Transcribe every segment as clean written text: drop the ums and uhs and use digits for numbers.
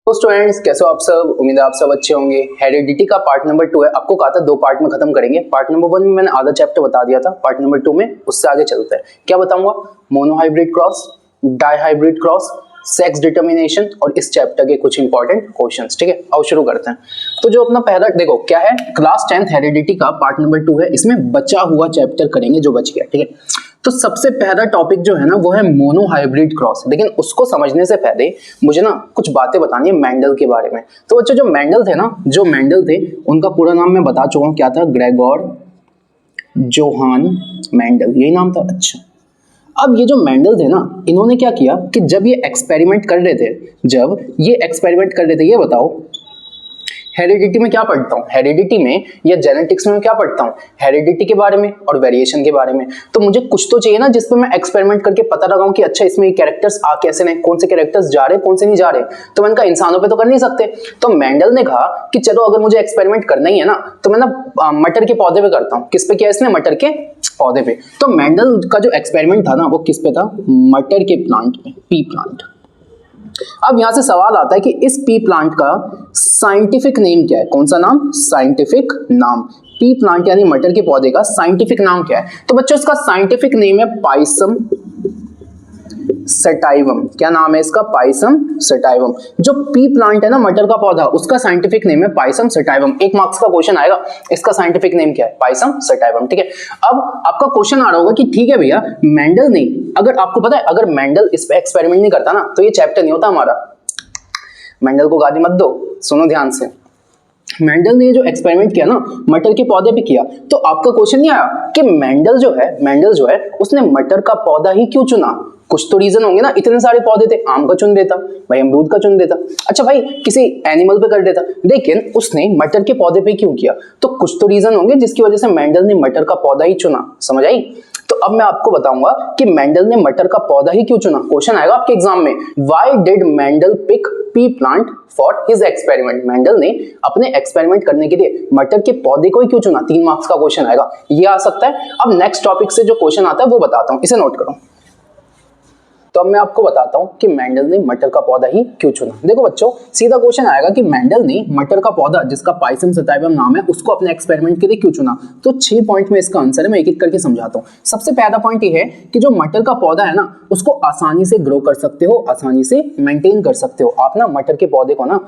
तो स्टूडेंट्स कैसे हो आप सब। उम्मीद है आप सब अच्छे होंगे। हेरिडिटी का पार्ट नंबर 2 है। आपको कहा था 2 पार्ट में खत्म करेंगे। पार्ट नंबर 1 में मैंने आधा चैप्टर बता दिया था। पार्ट नंबर 2 में उससे आगे चलते हैं। क्या बताऊंगा? Monohybrid cross, dihybrid cross, sex determination और इस चैप्टर के कुछ इंपॉर्टेंट क्वेश्चंस। ठीक है, अब शुरू करते हैं। तो जो अपना पहला देखो क्या है, क्लास 10th हेरिडिटी का पार्ट नंबर 2 है। इसमें बचा हुआ चैप्टर करेंगे जो बच गया। ठीक है, तो सबसे पहला टॉपिक जो है ना वो है मोनोहाइब्रिड क्रॉस। लेकिन उसको समझने से पहले मुझे ना कुछ बातें बतानी है मेंडल के बारे में। तो बच्चों जो मेंडल थे उनका पूरा नाम मैं बता चुका हूं, क्या था? ग्रेगोर जोहान मेंडल, यही नाम था। अच्छा, अब ये जो मेंडल थे ना, इन्होंने क्या किया कि जब ये एक्सपेरिमेंट कर रहे थे, ये बताओ हेरिडिटी में क्या पढ़ता हूँ? हेरिडिटी में या जेनेटिक्स में क्या पढ़ता हूँ? हेरिडिटी के बारे में और वेरिएशन के बारे में। तो मुझे कुछ तो चाहिए ना जिस पे मैं एक्सपेरिमेंट करके पता लगाऊं कि अच्छा इसमें ये कैरेक्टर्स आ कैसे रहे, कौन से कैरेक्टर्स जा रहे, कौन से नहीं जा रहे। तो मैंने कहा इंसानों पे तो कर नहीं सकते। तो मेंडल ने कहा कि चलो अगर मुझे एक्सपेरिमेंट करना ही है ना तो मैं ना मटर के पौधे पे करता हूँ। किस पे किया इसने? मटर के पौधे पे। तो मेंडल का जो एक्सपेरिमेंट था ना वो किस पे था? मटर के प्लांट पे, पी प्लांट। अब यहां से सवाल आता है कि इस पी प्लांट का साइंटिफिक नेम क्या है? कौन सा नाम? साइंटिफिक नाम। पी प्लांट यानी मटर के पौधे का साइंटिफिक नाम क्या है? तो बच्चों इसका साइंटिफिक नेम है पाइसम सेटाइवम। क्या नाम है इसका? Pisum sativum. जो पी प्लांट है ना, मटर का पौधा, उसका साइंटिफिक नेम है पाइसम सेटाइवम। 1 मार्क्स का क्वेश्चन आएगा, इसका साइंटिफिक नेम क्या है? Pisum sativum. ठीक है, अब आपका क्वेश्चन आ रहा होगा कि ठीक है भैया, मेंडल ने, अगर आपको पता है अगर मेंडल इस पे एक्सपेरिमेंट नहीं करता ना तो ये चैप्टर नहीं होता हमारा। मेंडल को गाली मत दो, सुनो ध्यान से। मेंडल ने जो एक्सपेरिमेंट किया ना मटर के पौधे पे किया, तो आपका क्वेश्चन नहीं आया कि मेंडल जो है उसने मटर का पौधा ही क्यों चुना? कुछ तो रीजन होंगे ना। इतने सारे पौधे थे, आम का चुन देता भाई, अमरूद का चुन देता, अच्छा भाई किसी एनिमल पे कर देता, लेकिन उसने मटर के पौधे पे क्यों किया? तो कुछ तो रीजन होंगे जिसकी वजह से मेंडल ने मटर का पौधा ही चुना। समझ आई? तो अब मैं आपको बताऊंगा कि मेंडल ने मटर का पौधा ही क्यों चुना। क्वेश्चन आएगा आपके एग्जाम में, why did Mendel pick pea plant for his experiment? Mendel ने अपने एक्सपेरिमेंट करने के लिए मटर के पौधे को ही क्यों चुना? 3 मार्क्स का क्वेश्चन आएगा, ये आ सकता है। अब नेक्स्ट टॉपिक से जो क्वेश्चन आता है वो बताता हूं, इसे नोट करो। तो अब मैं आपको बताता हूं कि मेंडल ने मटर का पौधा ही क्यों चुना। देखो बच्चों, सीधा क्वेश्चन आएगा कि मेंडल ने मटर का पौधा जिसका पाइसम सेटाइवम नाम है उसको अपने एक्सपेरिमेंट के लिए क्यों चुना। तो 6 पॉइंट में इसका आंसर है, मैं एक एक करके समझाता हूं। सबसे पहला पॉइंट ये है कि जो मटर का पौधा है ना उसको आसानी से ग्रो कर सकते हो, आसानी से मेंटेन कर सकते हो। आप ना मटर के पौधे को ना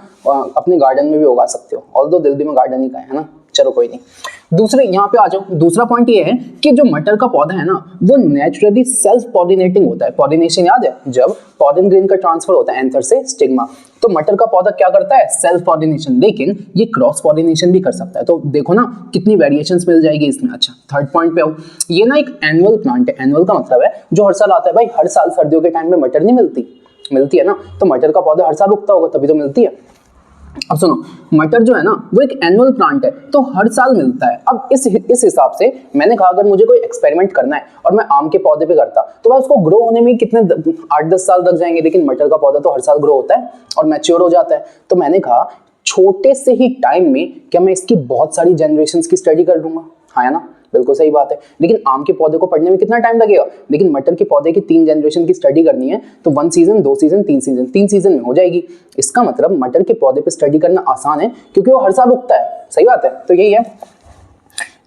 अपने गार्डन में भी उगा सकते हो, ऑल्दो दिल्ली में गार्डन ही का है ना, चलो कोई नहीं। दूसरे यहाँ पे आ जाओ। दूसरा पॉइंट ये है कि जो मटर का पौधा है ना वो नेचुरली सेल्फ पॉलिनेटिंग होता है। पॉलिनेशन याद है? जब पॉलन ग्रेन का ट्रांसफर होता है एंथर से स्टिग्मा, तो मटर का पौधा क्या करता है? Self pollination. लेकिन ये क्रॉस पॉलिनेशन भी कर सकता है। तो देखो ना कितनी वेरिएशंस मिल जाएगी इसमें। अच्छा, थर्ड पॉइंट पे आओ। ये ना एक एनुअल प्लांट है। एनुअल का मतलब है जो हर साल आता है। भाई हर साल सर्दियों के टाइम में मटर नहीं मिलती है ना, तो मटर का पौधा हर साल उगता होगा तभी तो मिलती है। अब सुनो, मटर जो है ना वो एक एनुअल प्लांट है, तो हर साल मिलता है। अब इस हिसाब से मैंने कहा अगर मुझे कोई एक्सपेरिमेंट करना है और मैं आम के पौधे पे करता तो भाई उसको ग्रो होने में कितने 8-10 साल लग जाएंगे, लेकिन मटर का पौधा तो हर साल ग्रो होता है और मैच्योर हो जाता है। तो मैंने कहा छोटे से ही टाइम में क्या मैं इसकी बहुत सारी जनरेशंस की स्टडी कर लूंगा? हाँ है ना, बिल्कुल सही बात है। लेकिन आम के पौधे को पढ़ने में कितना टाइम लगेगा? लेकिन मटर के पौधे की 3 जनरेशन की स्टडी करनी है तो 1 सीजन, 2 सीजन, 3 सीजन में हो जाएगी। इसका मतलब मटर के पौधे पे स्टडी करना आसान है क्योंकि वो हर साल उगता है। सही बात है, तो यही है,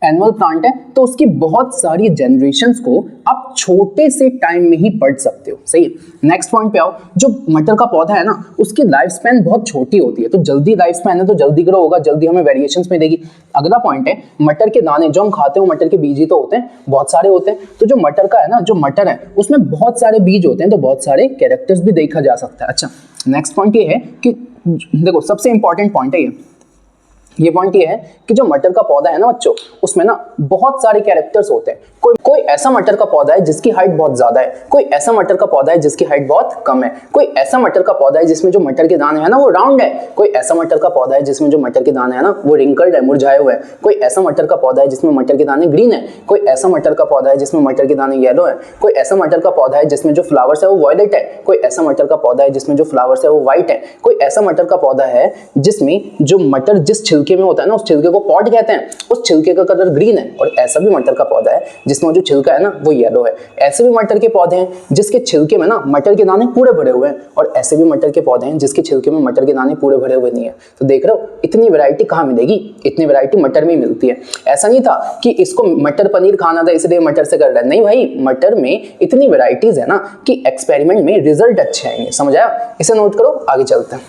एनुअल प्लांट है तो उसकी बहुत सारी जनरेशंस को आप छोटे से टाइम में ही पढ़ सकते हो। सही है। नेक्स्ट पॉइंट पे आओ। जो मटर का पौधा है ना उसकी लाइफ स्पैन बहुत छोटी होती है, तो जल्दी लाइफ स्पैन है तो जल्दी ग्रो होगा, जल्दी हमें वेरिएशंस मिलेगी। अगला पॉइंट है मटर के दाने जो हम खाते हैं, मटर के बीज ही तो होते हैं, बहुत सारे होते हैं। तो जो मटर का है ना, जो मटर है उसमें बहुत सारे बीज होते हैं, तो बहुत सारे कैरेक्टर्स भी देखा जा सकता है। अच्छा, नेक्स्ट पॉइंट ये है कि देखो सबसे इंपॉर्टेंट पॉइंट है ये पॉइंट ये है कि जो मटर का पौधा है ना बच्चों, उसमें ना बहुत सारे कैरेक्टर्स होते हैं। कोई ऐसा मटर का पौधा है जिसकी हाइट बहुत ज्यादा है, कोई ऐसा मटर का पौधा है जिसकी हाइट बहुत कम है, कोई ऐसा मटर का पौधा है जिसमें जो मटर के दाने हैं ना वो राउंड है, कोई ऐसा मटर का पौधा है जिसमें जो मटर के दाने हैं ना वो रिंकल्ड है, मुरझाए हुए हैं, कोई ऐसा मटर का पौधा है जिसमें मटर के दाने ग्रीन है, कोई ऐसा मटर का पौधा है जिसमें मटर के दाने येलो है, कोई ऐसा मटर का पौधा है जिसमें जो फ्लावर्स है वो वायलेट है, कोई ऐसा मटर का पौधा है जिसमें जो फ्लावर्स है वो व्हाइट है, कोई ऐसा मटर का पौधा है जिसमें जो मटर जिस छिलके में होता है ना, उस छिलके को पॉड कहते हैं, उस छिलके का कलर ग्रीन है। और ऐसा भी मटर का पौधा है जिसमें जो छिलका है ना वो येलो है। ऐसे भी मटर के पौधे हैं जिसके छिलके में ना मटर के दाने पूरे भरे हुए हैं, और ऐसे भी मटर के पौधे हैं जिसके छिलके में मटर के दाने पूरे भरे हुए नहीं है। तो देख रहे हो इतनी वैरायटी कहाँ मिलेगी, इतनी वैरायटी मटर में ही मिलती है। ऐसा नहीं था कि इसको मटर पनीर खाना था इसलिए मटर से कर रहा है, नहीं भाई, मटर में इतनी वैरायटीज है ना कि एक्सपेरिमेंट में रिजल्ट अच्छे आएंगे। समझ आया? इसे नोट करो, आगे चलते हैं।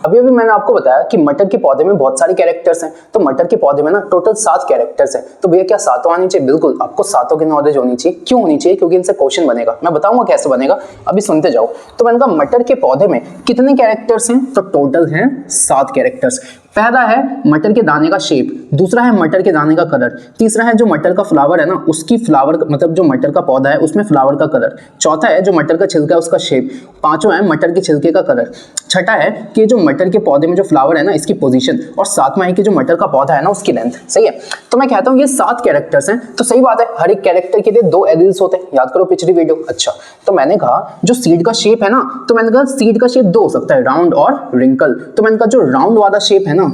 अभी मैंने आपको बताया कि मटर के पौधे में बहुत सारे कैरेक्टर्स हैं, तो मटर के पौधे में ना टोटल 7 कैरेक्टर्स हैं। तो भैया क्या सातों आनी चाहिए? बिल्कुल, आपको सातों की नॉलेज होनी चाहिए। क्यों होनी चाहिए? क्योंकि इनसे क्वेश्चन बनेगा। मैं बताऊंगा कैसे बनेगा, अभी सुनते जाओ। तो मैंने कहा मटर के पौधे में कितने कैरेक्टर्स हैं? तो टोटल हैं 7 कैरेक्टर्स। पहला है मटर के दाने का शेप, दूसरा है मटर के दाने का कलर, तीसरा है जो मटर का फ्लावर है ना उसकी फ्लावर मतलब जो मटर का पौधा है उसमें फ्लावर का कलर, चौथा है जो मटर का छिलका है उसका शेप, पांचवा है मटर के छिलके का कलर, छठा है कि जो मटर के पौधे में जो फ्लावर है ना इसकी पोजीशन, और सातवां है कि जो मटर का पौधा है ना उसकी लेंथ। सही है? तो मैं कहता हूँ ये 7 कैरेक्टर्स हैं। तो सही बात है, हर एक कैरेक्टर के लिए 2 एलील्स होते हैं। याद करो पिछली वीडियो। अच्छा, तो मैंने कहा जो सीड का शेप है ना, तो मैंने कहा सीड का शेप 2 हो सकता है, राउंड और रिंकल। तो मैंने कहा जो राउंड वाला शेप है ना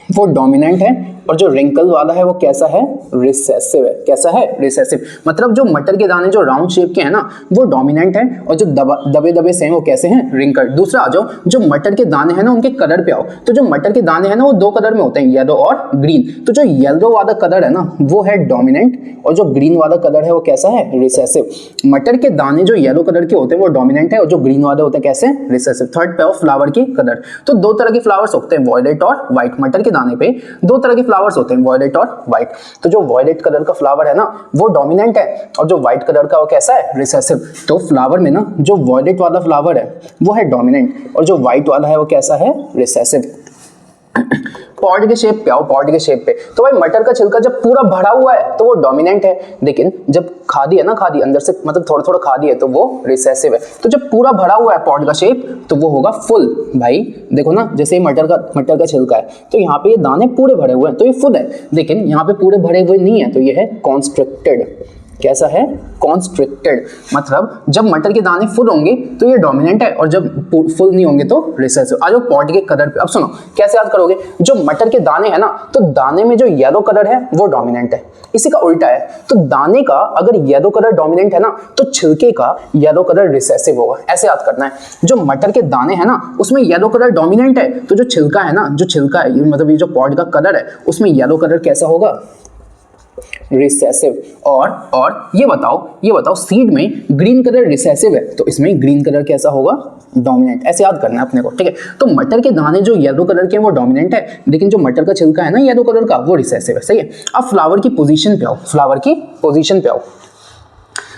वो डोमिनेंट है, और जो रिंकल वाला है वो कैसा है? रिसेसिव है। कैसा है? रिसेसिव। मतलब जो मटर के दाने जो राउंड शेप के हैं ना वो डोमिनेंट है, और जो दबे दबे से हैं वो कैसे हैं? रिंकल। दूसरा आ जाओ, जो मटर के दाने हैं ना उनके कलर पे आओ। तो जो मटर के दाने हैं ना वो 2 कलर में होते हैं, येलो और ग्रीन। तो जो येलो वाला कलर है ना वो है डोमिनेंट, और जो ग्रीन वाला कलर है वो कैसा है? रिसेसिव। मटर के दाने जो येलो कलर के होते हैं वो डोमिनेंट है, और जो ग्रीन वाले होते हैं कैसे? रिसेसिव। थर्ड पे आओ फ्लावर के कलर। तो 2 तरह के फ्लावर्स होते हैं, वॉयलेट और व्हाइट। मटर के दाने पे 2 तरह के फ्लावर्स होते हैं, वॉयलेट और व्हाइट। तो जो वॉयलेट कलर का फ्लावर है ना वो डोमिनेंट है, और जो व्हाइट कलर का वो कैसा है? रिसेसिव। तो फ्लावर में ना जो वॉयलेट वाला फ्लावर है वो है डोमिनेंट, और जो व्हाइट वाला है वो कैसा है? रिसेसिव। पॉड के शेप पे आओ, पॉड के शेप पे। तो भाई मटर का छिलका जब पूरा भरा हुआ है तो वो डोमिनेंट है, लेकिन जब खादी है ना, खादी अंदर से मतलब थोड़ा थोड़ा खादी है तो वो रिसेसिव है। तो जब पूरा भरा हुआ है पॉड का शेप तो वो होगा फुल। भाई देखो ना, जैसे मटर का छिलका है तो यहाँ पे ये दाने पूरे भरे हुए हैं तो ये फुल है, लेकिन यहाँ पे पूरे भरे हुए नहीं है तो ये है कॉन्स्ट्रिक्टेड। कैसा है? कॉन्स्ट्रिक्टेड। मतलब जब मटर के दाने फुल होंगे तो ये डोमिनेंट है, और जब फुल नहीं होंगे तो रिसेसिव। आ जाओ पॉड के कलर पे। अब सुनो कैसे याद करोगे। जो मटर के दाने हैं ना तो दाने में जो येलो कलर है वो डोमिनेंट है, इसी का उल्टा है। तो दाने का अगर येलो कलर डोमिनेंट है ना तो छिलके का येलो कलर रिसेसिव होगा। ऐसे याद करना है। जो मटर के दाने हैं ना उसमें येलो कलर डोमिनेंट है, तो जो छिलका है ना, जो छिलका है मतलब ये जो पॉड का कलर है उसमें येलो कलर कैसा होगा? रिसेसिव। और ये बताओ सीड में ग्रीन कलर रिसेसिव है तो इसमें ग्रीन कलर कैसा होगा? डोमिनेंट। ऐसे याद करना है अपने को, ठीक है? तो मटर के दाने जो येलो कलर के हैं वो डोमिनेंट है, लेकिन जो मटर का छिलका है ना येलो कलर का वो रिसेसिव है। सही है? अब फ्लावर की पोजीशन पे आओ, फ्लावर की पोजीशन पे आओ।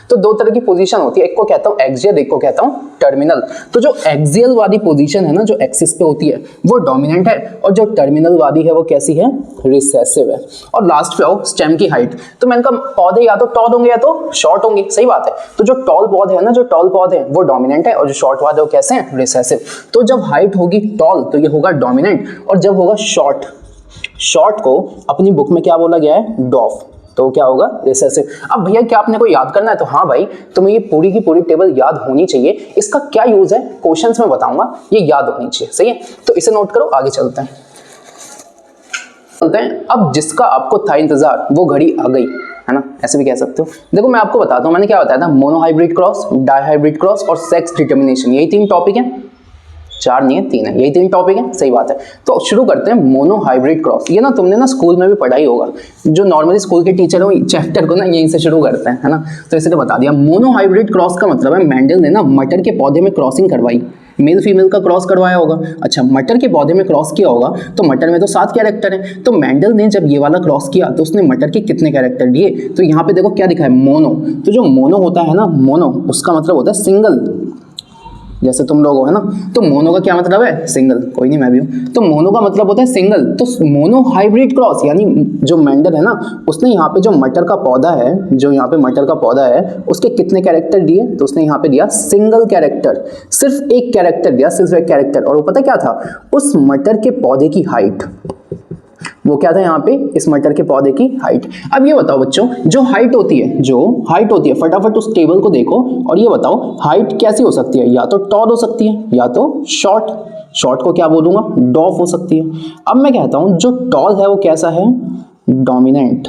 तो 2 तरह की पोजीशन होती है, एक को कहता हूं एक्सियल, एक को कहता हूं टर्मिनल। तो जो एक्सियल वाली पोजीशन है ना जो एक्सिस पे होती है वो डोमिनेंट है, और जो टर्मिनल वाली है वो कैसी है? रिसेसिव है। और लास्ट पे आओ स्टेम की हाइट। तो मैंने कहा पौधे या तो टॉल होंगे या तो शॉर्ट होंगे। सही बात है। तो जो टॉल पौधे हैं ना, जो टॉल पौधे हैं वो डोमिनेंट है, और जो शॉर्ट पौधे वो कैसे हैं? रिसेसिव। तो जब हाइट होगी टॉल तो ये होगा डोमिनेंट, और जब होगा शॉर्ट को अपनी बुक में क्या बोला गया है? डॉफ। तो क्या होगा? रिसेसिव। अब भैया क्या आपने को याद करना है? तो हाँ भाई, तुम्हें ये पूरी की पूरी टेबल याद होनी चाहिए। इसका क्या यूज है क्वेश्चंस में बताऊंगा, ये याद होनी चाहिए। सही है? तो इसे नोट करो, आगे चलते हैं। अब जिसका आपको था इंतजार वो घड़ी आ गई, है ना? ऐसे भी कह सकते हो। देखो मैं आपको बताता हूँ, मैंने क्या बताया था? मोनोहाइब्रिड क्रॉस, डाइहाइब्रिड क्रॉस और सेक्स डिटर्मिनेशन, यही 3 टॉपिक हैं। 4 नहीं है, 3 है, यही 3 टॉपिक है। सही बात है। तो शुरू करते हैं मोनोहाइब्रिड क्रॉस। ये ना तुमने ना स्कूल में भी पढ़ाई होगा, जो नॉर्मली स्कूल के टीचर हो चैप्टर को ना यहीं से शुरू करते हैं, है ना? तो इसलिए बता दिया। मोनोहाइब्रिड क्रॉस का मतलब है मेंडल ने ना मटर के पौधे में क्रॉसिंग करवाई, मेल फीमेल का क्रॉस करवाया होगा। अच्छा, मटर के पौधे में क्रॉस किया होगा तो मटर में तो 7 कैरेक्टर हैं, तो मेंडल ने जब ये वाला क्रॉस किया तो उसने मटर के कितने कैरेक्टर दिए? तो यहाँ पे देखो क्या दिखा है? मोनो। तो जो मोनो होता है ना, मोनो उसका मतलब होता है सिंगल, जैसे तुम लोग हो, है ना? तो मोनो का क्या मतलब है? सिंगल। कोई नहीं, मैं भी हूं। तो मोनो का मतलब होता है सिंगल। तो मोनो हाइब्रिड क्रॉस यानी जो मेंडल है ना उसने यहाँ पे जो मटर का पौधा है, जो यहाँ पे मटर का पौधा है उसके कितने कैरेक्टर दिए? तो उसने यहाँ पे दिया सिंगल कैरेक्टर, सिर्फ एक कैरेक्टर दिया, सिर्फ एक कैरेक्टर। और वो पता क्या था? उस मटर के पौधे की हाइट, वो क्या था यहाँ पे इस मटर के पौधे की हाइट। अब ये बताओ बच्चों, जो हाइट होती है, फटाफट उस टेबल को देखो और ये बताओ हाइट कैसी हो सकती है, या तो टॉल हो सकती है या तो शॉर्ट को क्या बोलूंगा, डॉफ हो सकती है। अब मैं कहता हूं जो टॉल है वो कैसा है, डोमिनेंट,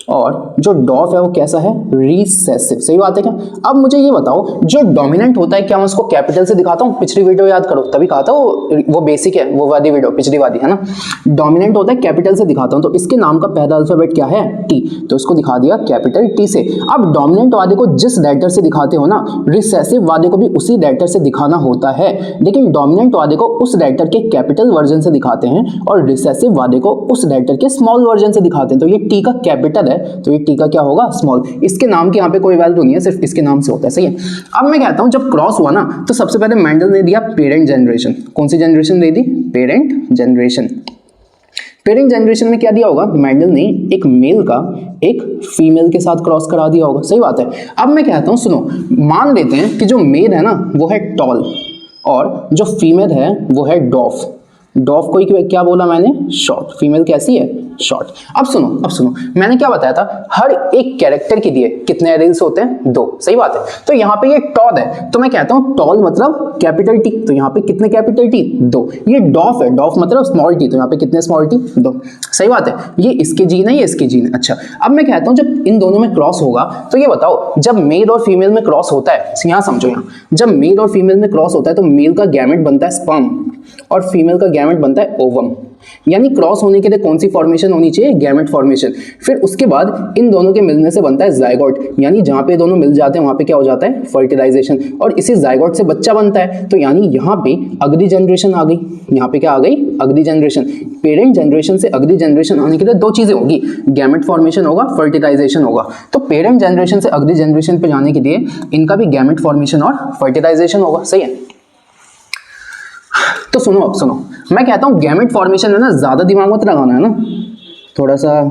और जो डॉफ है वो कैसा है, रिसेसिव। सही बात है क्या? अब मुझे ये बताओ जो डोमिनेंट होता है क्या मैं उसको कैपिटल से दिखाता हूं? पिछली वीडियो याद करो, तभी कहा था वो बेसिक है, वो वाली वीडियो पिछली वाली है ना। डोमिनेंट होता है कैपिटल से दिखाता हूं, तो इसके नाम का पहला अल्फाबेट क्या है, टी, तो इसको दिखा दिया कैपिटल टी से। अब डोमिनेंट वाले को जिस लेटर से दिखाते हो ना, रिसेसिव वाले को भी उसी लेटर से दिखाना होता है, लेकिन डोमिनेंट वाले को उस लेटर के कैपिटल वर्जन से दिखाते हैं और रिसेसिव वाले को उस लेटर के स्मॉल वर्जन से दिखाते हैं। तो ये टी का कैपिटल है तो ये टी का क्या होगा, स्मॉल। इसके नाम की यहाँ पे कोई वैल्यू नहीं है, सिर्फ इसके नाम से होता है। सही है। अब मैं कहता हूं जब क्रॉस हुआ ना तो सबसे पहले मेंडल ने दिया पेरेंट जनरेशन। कौन सी जनरेशन दे दी, पेरेंट जनरेशन। पेरेंट जनरेशन में क्या दिया होगा, मेंडल ने एक मेल का एक फीमेल के साथ क्रॉस करा दिया होगा। सही बात है। अब मैं कहता हूं सुनो, मान लेते हैं कि जो मेल है ना वो है टॉल और जो फीमेल है वो है डॉफ। डॉफ को क्या बोला मैंने, शॉर्ट। फीमेल कैसी है, शॉर्ट। अब सुनो मैंने क्या बताया था, हर एक कैरेक्टर के लिए कितने एरेल्स होते हैं, 2। सही बात है। तो यहाँ पे ये टॉल है तो मैं कहता हूँ टॉल मतलब कैपिटल टी, तो यहाँ पे कितने कैपिटल टी, 2। ये डॉफ है, डॉफ मतलब स्मॉल टी, तो यहाँ पे कितने स्मॉल टी, 2। सही बात है। ये इसके जीन है, ये इसके जीन है। अच्छा, अब मैं कहता हूँ जब इन दोनों में क्रॉस होगा तो ये बताओ जब मेल और फीमेल में क्रॉस होता है, यहाँ समझो, यहाँ जब मेल और फीमेल में क्रॉस होता है तो मेल का गैमेट बनता है स्पर्म और फीमेल का गैमेट बनता है ओवम। यानी क्रॉस होने के लिए कौन सी फॉर्मेशन होनी चाहिए, गैमेट फॉर्मेशन। फिर उसके बाद इन दोनों के मिलने से बनता है जाइगोट, यानी जहां पे दोनों मिल जाते हैं वहां पे क्या हो जाता है, फर्टिलाइजेशन, और इसी जाइगोट से बच्चा बनता है। तो यानी यहाँ पे अगली जनरेशन आ गई, यहाँ पे क्या आ गई, अगली जनरेशन। पेरेंट जनरेशन से अगली जनरेशन आने के लिए 2 चीजें होगी, गैमेट फॉर्मेशन होगा, फर्टिलाइजेशन होगा। तो पेरेंट जनरेशन से अगली जनरेशन पे जाने के लिए इनका भी गैमेट फॉर्मेशन और फर्टिलाइजेशन होगा। सही है। तो सुनो, अब सुनो, मैं कहता हूं गैमेट फॉर्मेशन में ना ज्यादा दिमाग मत लगाना है ना, थोड़ा सा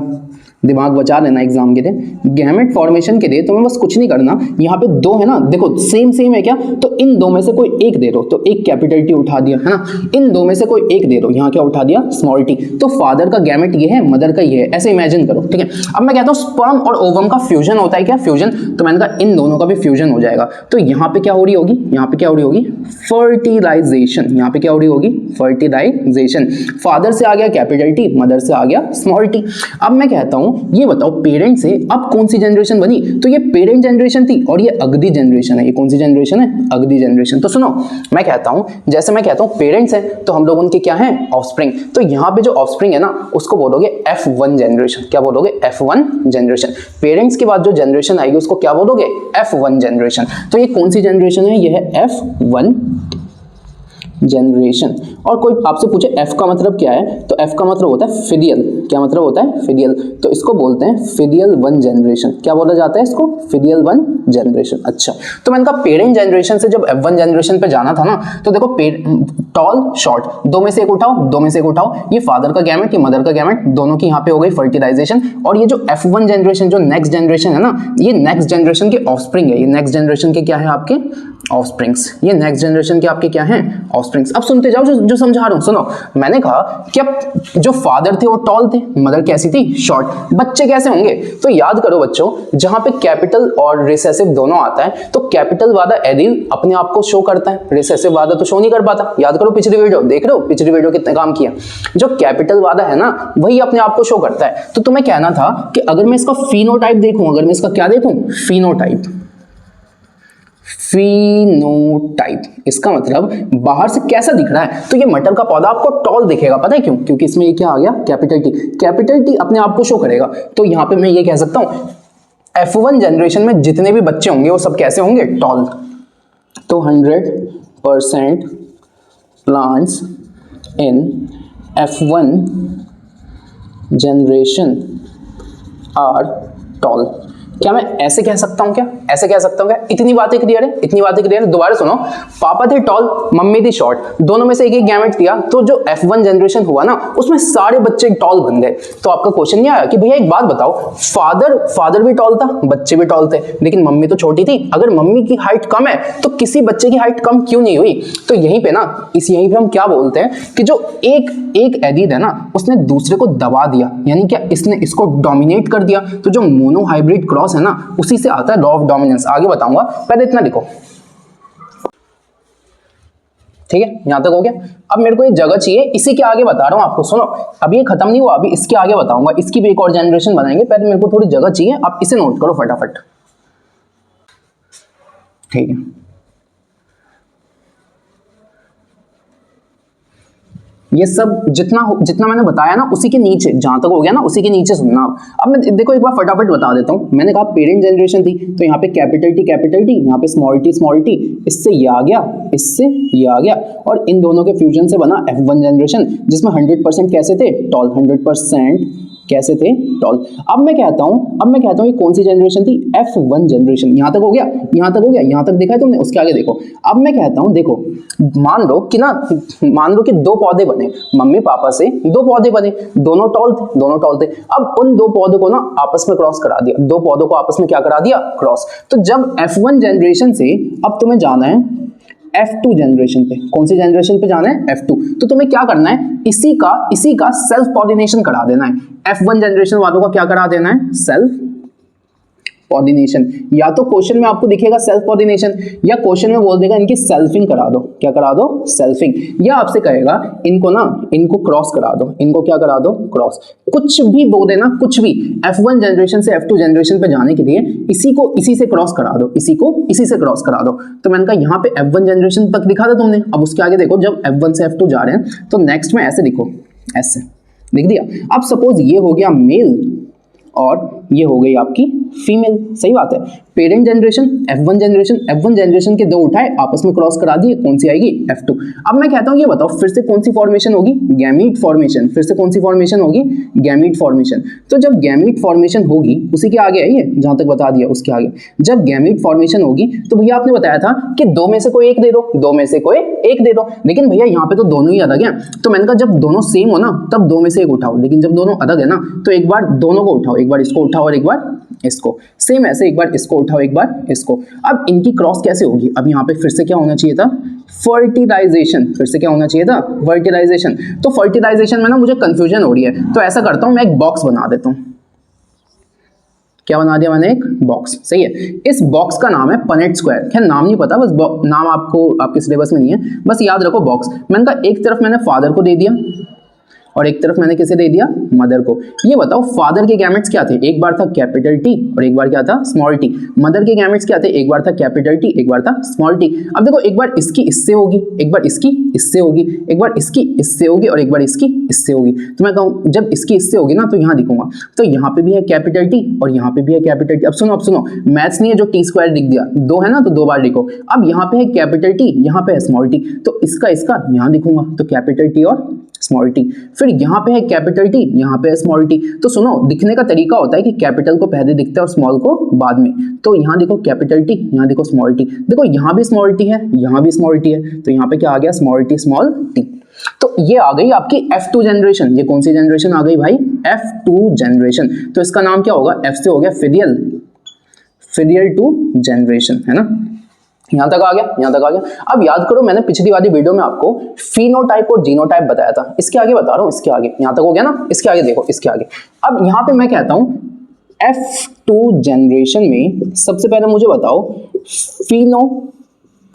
दिमाग बचा लेना एग्जाम के लिए। गैमेट फॉर्मेशन के लिए तुम्हें बस कुछ नहीं करना, यहाँ पे 2 है ना, देखो सेम है क्या, तो इन 2 में से कोई एक दे दो, तो एक कैपिटल टी उठा दिया है ना, इन 2 में से कोई एक दे दो, यहाँ क्या उठा दिया, स्मॉल टी। तो फादर का गैमेट ये है, मदर का ये है, ऐसे इमेजिन करो। ठीक है। अब मैं कहता हूँ स्पर्म और ओवम का फ्यूजन होता है क्या, फ्यूजन, तो मैंने कहा इन दोनों का भी फ्यूजन हो जाएगा। तो यहाँ पे क्या हो रही होगी, यहाँ पे क्या हो रही होगी, फर्टिलाइजेशन। यहाँ पे क्या हो रही होगी, फर्टिलाइजेशन। फादर से आ गया कैपिटल टी, मदर से आ गया स्मॉल टी। अब मैं कहता हूं ये बताओ पेरेंट से अब कौन सी जनरेशन बनी, तो ये पेरेंट जनरेशन थी और ये अगली जनरेशन है। ये कौन सी जनरेशन है, अगली जनरेशन। तो सुनो, मैं कहता हूं, जैसे मैं कहता हूं पेरेंट्स हैं तो हम लोग उनके क्या हैं, ऑफस्प्रिंग। तो यहां पे जो ऑफस्प्रिंग है ना उसको बोलोगे F1 जनरेशन। क्या बोलोगे, F1 जनरेशन। पेरेंट्स के बाद जो जनरेशन आएगी उसको क्या बोलोगे, F1 जनरेशन। तो ये कौन सी जनरेशन है, ये है F1 जनरेशन। और कोई आपसे पूछे F का मतलब क्या है, तो F का मतलब होता है फिलियल। क्या मतलब होता है, फिलियल। तो इसको बोलते हैं फिलियल 1 जनरेशन। क्या बोला जाता है इसको, फिलियल 1 जनरेशन। अच्छा, तो मैंने कहा पेरेंट जनरेशन से जब F1 जनरेशन पे जाना था ना, तो देखो टॉल शॉर्ट, 2 में से एक उठाओ, 2 में से एक उठाओ। ये फादर का गैमेट, ये मदर का गैमेट, दोनों की यहाँ पे हो गई फर्टिलाइजेशन। और ये जो F1 जनरेशन, जो नेक्स्ट जनरेशन है ना, ये नेक्स्ट जनरेशन के ऑफस्प्रिंग है। ये नेक्स्ट जनरेशन के क्या है, आपके ऑफस्प्रिंग्स। ये नेक्स्ट जनरेशन के आपके क्या हैं, ऑफस्प्रिंग्स। अब सुनते जाओ जो समझा रहा हूं। सुनो, मैंने कहा कि अब जो फादर थे वो टॉल थे, मदर कैसी थी, शॉर्ट। बच्चे कैसे होंगे, तो याद करो बच्चों, जहां पे कैपिटल और रिसेसिव दोनों आता है तो कैपिटल वाला एलील अपने आप को शो करता है, रिसेसिव वाला तो शो नहीं कर पाता। याद करो पिछली वीडियो, देख रहे हो पिछली वीडियो कितने काम किया। जो कैपिटल वाला है ना वही अपने आप को शो करता है। तो तुम्हें कहना था कि अगर मैं इसका फिनोटाइप देखूं, अगर मैं इसका क्या देखूं, फिनोटाइप, फिनोटाइप, इसका मतलब बाहर से कैसा दिख रहा है, तो ये मटर का पौधा आपको टॉल दिखेगा। पता है क्यों, क्योंकि इसमें ये क्या आ गया, कैपिटल टी। कैपिटल टी अपने आप को शो करेगा। तो यहां पे मैं ये कह सकता हूं F1 जनरेशन में जितने भी बच्चे होंगे वो सब कैसे होंगे, टॉल। तो 100% plants in F1 generation are tall. क्या मैं ऐसे कह सकता हूं क्या? ऐसे कह सकता हूं क्या? इतनी बातें क्लियर है, इतनी बातें क्लियर है। दोबारा सुनो, पापा थे टॉल, मम्मी थी शॉर्ट, दोनों में से एक एक गैमेट दिया, तो जो F1 जनरेशन हुआ ना उसमें सारे बच्चे टॉल बन गए। तो आपका क्वेश्चन नहीं आया कि भैया एक बात बताओ, फादर भी टॉल था, बच्चे भी टॉल थे, लेकिन मम्मी तो छोटी थी। अगर मम्मी की हाइट कम है तो किसी बच्चे की हाइट कम क्यों नहीं हुई? तो यहीं पे ना, यहीं पे हम क्या बोलते हैं कि जो एक एडिड है ना उसने दूसरे को दबा दिया, यानी क्या इसने इसको डोमिनेट कर दिया। तो जो मोनोहाइब्रिड क्रॉस है ना उसी से आता है लॉ ऑफ डोमिनेंस। आगे बताऊंगा, पहले इतना लिखो, ठीक है? यहां तक हो गया। अब मेरे को ये जगह चाहिए, इसी के आगे बता रहा हूं आपको। सुनो, अभी ये खत्म नहीं हुआ, अभी इसके आगे बताऊंगा, इसकी भी एक और जनरेशन बनाएंगे। पहले मेरे को थोड़ी जगह चाहिए, आप इसे नोट करो फटाफट, ठीक है? ये सब जितना मैंने बताया ना उसी के नीचे, जहां तक हो गया ना उसी के नीचे सुनना आप। अब मैं देखो एक बार फटाफट बता देता हूं। मैंने कहा पेरेंट जनरेशन थी, तो यहाँ पे कैपिटल टी, यहाँ पे स्मॉल टी, इससे ये आ गया, इससे ये आ गया, और इन दोनों के फ्यूजन से बना F1 जनरेशन, जिसमें 100% कैसे थे? टॉल। 100% कैसे थे? टॉल। अब मैं कहता हूं ये कौन सी जनरेशन थी? F1 generation. यहां तक हो गया, यहां तक हो गया, यहां तक देखा है तुमने? उसके आगे देखो। अब मैं कहता हूं, देखो, मान लो कि दो पौधे बने, मम्मी पापा से दो पौधे बने, दोनों टॉल थे। अब उन दो पौधों को ना आपस में क्रॉस करा दिया, दो पौधों को आपस में क्या करा दिया? क्रॉस। तो जब F1 जनरेशन से अब तुम्हें जाना है F2 जनरेशन पे। कौन सी जनरेशन पे जाना है? F2। तो तुम्हें क्या करना है? इसी का सेल्फ पॉलिनेशन करा देना है। F1 जनरेशन वालों का क्या करा देना है? Self pollination. या तो क्वेश्चन में आपको दिखेगा सेल्फ पॉलिनेशन, या क्वेश्चन में बोल देगा इनकी सेल्फिंग करा दो। क्या करा दो? सेल्फिंग। या आपसे कहेगा इनको क्रॉस करा दो। इनको क्या करा दो? क्रॉस। कुछ भी बोल देना, कुछ भी। F1 जनरेशन से F2 जनरेशन पे जाने के लिए इसी से क्रॉस करा दो, इसी से क्रॉस करा दो। तो मैंने कहा यहाँ पे F1 जनरेशन तक दिखा था तुमने। अब उसके आगे देखो, जब F1 से F2 जा रहे हैं तो नेक्स्ट में ऐसे लिखो, ऐसे लिख दिया। अब सपोज ये हो गया मेल और ये हो गई आपकी फीमेल। सही बात है। पेरेंट जनरेशन, F1 जनरेशन के दो उठाए, आपस में क्रॉस करा दिए, कौन सी आएगी? F2। अब मैं कहता हूं ये बताओ फिर से कौन सी फॉर्मेशन होगी? Gamete formation. फिर से कौन सी फॉर्मेशन होगी? Gamete formation. तो जब गैमीट फॉर्मेशन होगी, उसी के आगे है ये, जहां तक बता दिया उसके आगे, जब गैमीट फॉर्मेशन होगी तो भैया आपने बताया था कि दो में से कोई एक दे दो, लेकिन भैया यहाँ पे तो दोनों ही अलग हैं। तो मैंने कहा जब दोनों सेम हो ना तब दो में से एक उठाओ, लेकिन जब दोनों अलग है ना तो एक बार दोनों को उठाओ, एक बार इसको उठाओ और एक बार इसको। सेम ऐसे एक बार इसको उठाओ, एक बार इसको। अब इनकी क्रॉस कैसे होगी? अब यहाँ पे फिर से क्या होना चाहिए था? फर्टिलाइजेशन। फिर से क्या होना चाहिए था? फर्टिलाइजेशन। तो फर्टिलाइजेशन में ना मुझे कंफ्यूजन हो रही है, तो ऐसा करता हूं मैं एक बॉक्स बना देता हूं। क्या बना दिया मैंने? एक बॉक्स। सही है। इस बॉक्स का नाम है पनेट स्क्वायर। खैर नाम नहीं पता, बस नाम आपको आपके सिलेबस में नहीं है, बस याद रखो बॉक्स। मैंने कहा एक तरफ मैंने फादर को दे दिया और एक तरफ मैंने किसे दे दिया? मदर को। ये बताओ फादर के गैमेट्स क्या थे? एक बार था कैपिटल टी और एक बार क्या था? Small T. मदर के गैमेट्स क्या थे? एक बार था कैपिटल टी, एक बार था स्मॉल टी। अब देखो एक बार इसकी इससे होगी, एक बार इसकी इससे होगी, एक बार इसकी इससे होगी और एक बार इसकी इससे होगी। तो मैं कहूँ जब इसकी इससे होगी ना तो यहाँ लिखूंगा, तो यहाँ पे भी है कैपिटल टी और यहाँ पे भी है कैपिटल टी। अब सुनो मैथ्स नहीं है जो टी स्क्वायर लिख दिया, दो है ना तो दो बार लिखो। अब यहाँ पे है कैपिटल टी, यहाँ पे है स्मॉल टी, तो इसका यहाँ लिखूंगा, तो कैपिटल टी और स्मॉल टी। फिर यहाँ पे है कैपिटल टी, यहाँ पे है स्मॉल टी। तो सुनो दिखने का तरीका होता है कि कैपिटल को पहले दिखता है और स्मॉल को बाद में। तो यहाँ देखो कैपिटल टी, यहाँ देखो स्मॉल टी। देखो यहाँ भी स्मॉल टी है, यहाँ भी स्मॉल टी है, तो यहाँ पे क्या आ गया? Small T. तो ये आ गई आपकी F2 जनरेशन। ये कौन सी जनरेशन आ गई भाई? F2 generation. तो इसका नाम क्या होगा? F से हो गया फिलियल टू जनरेशन, है ना? यहां तक आ गया। अब याद करो मैंने पिछली वाली वीडियो में आपको फिनोटाइप और जीनोटाइप बताया था। इसके आगे बता रहा हूं, इसके आगे। यहां तक हो गया ना? इसके आगे देखो, इसके आगे। अब यहां पे मैं कहता हूं F2 जनरेशन में सबसे पहले मुझे बताओ फिनोटाइपिक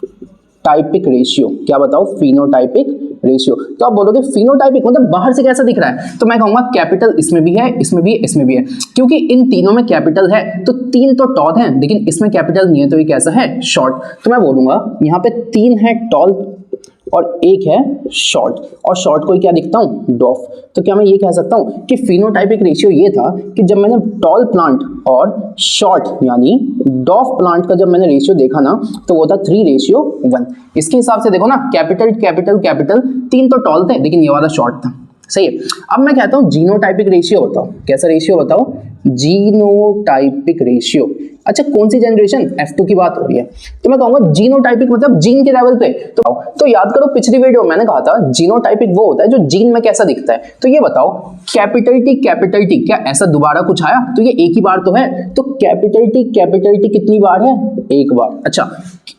रेशियो। क्या बताओ? Phenotypic ratio. तो आप बोलोगे फिनोटाइपिक मतलब बाहर से कैसा दिख रहा है? तो मैं कहूंगा कैपिटल इसमें भी है, इसमें भी है, इसमें भी है, क्योंकि इन तीनों में कैपिटल है। तो तीन तो टॉल है लेकिन इसमें कैपिटल नहीं है, तो ये कैसा है? शॉर्ट। तो मैं बोलूंगा यहाँ पे तीन है टॉल और एक है शॉर्ट, और शॉर्ट को क्या लिखता हूँ? डॉफ। तो क्या मैं ये कह सकता हूँ कि फिनोटाइपिक रेशियो ये था कि जब मैंने टॉल प्लांट और शॉर्ट यानी डॉफ प्लांट का जब मैंने रेशियो देखा ना तो वो था 3:1। इसके हिसाब से देखो ना, कैपिटल तीन तो टॉल थे लेकिन ये वाला शॉर्ट था। सही है। अब मैं कहता हूँ जीनोटाइपिक रेशियो बताओ, कैसा रेशियो बताओ, जीनोटाइपिक रेशियो। अच्छा कौन सी जनरेशन, F2 की बात हो रही है, तो मैं कहूंगा जीनोटाइपिक मतलब जीन के लेवल पे। तो याद करो पिछली वीडियो मैंने कहा था जीनोटाइपिक वो होता है जो जीन में कैसा दिखता है। तो ये बताओ कैपिटल टी, क्या ऐसा दोबारा कुछ आया, तो ये एक ही बार तो है, तो कैपिटल टी कितनी बार है, एक बार। अच्छा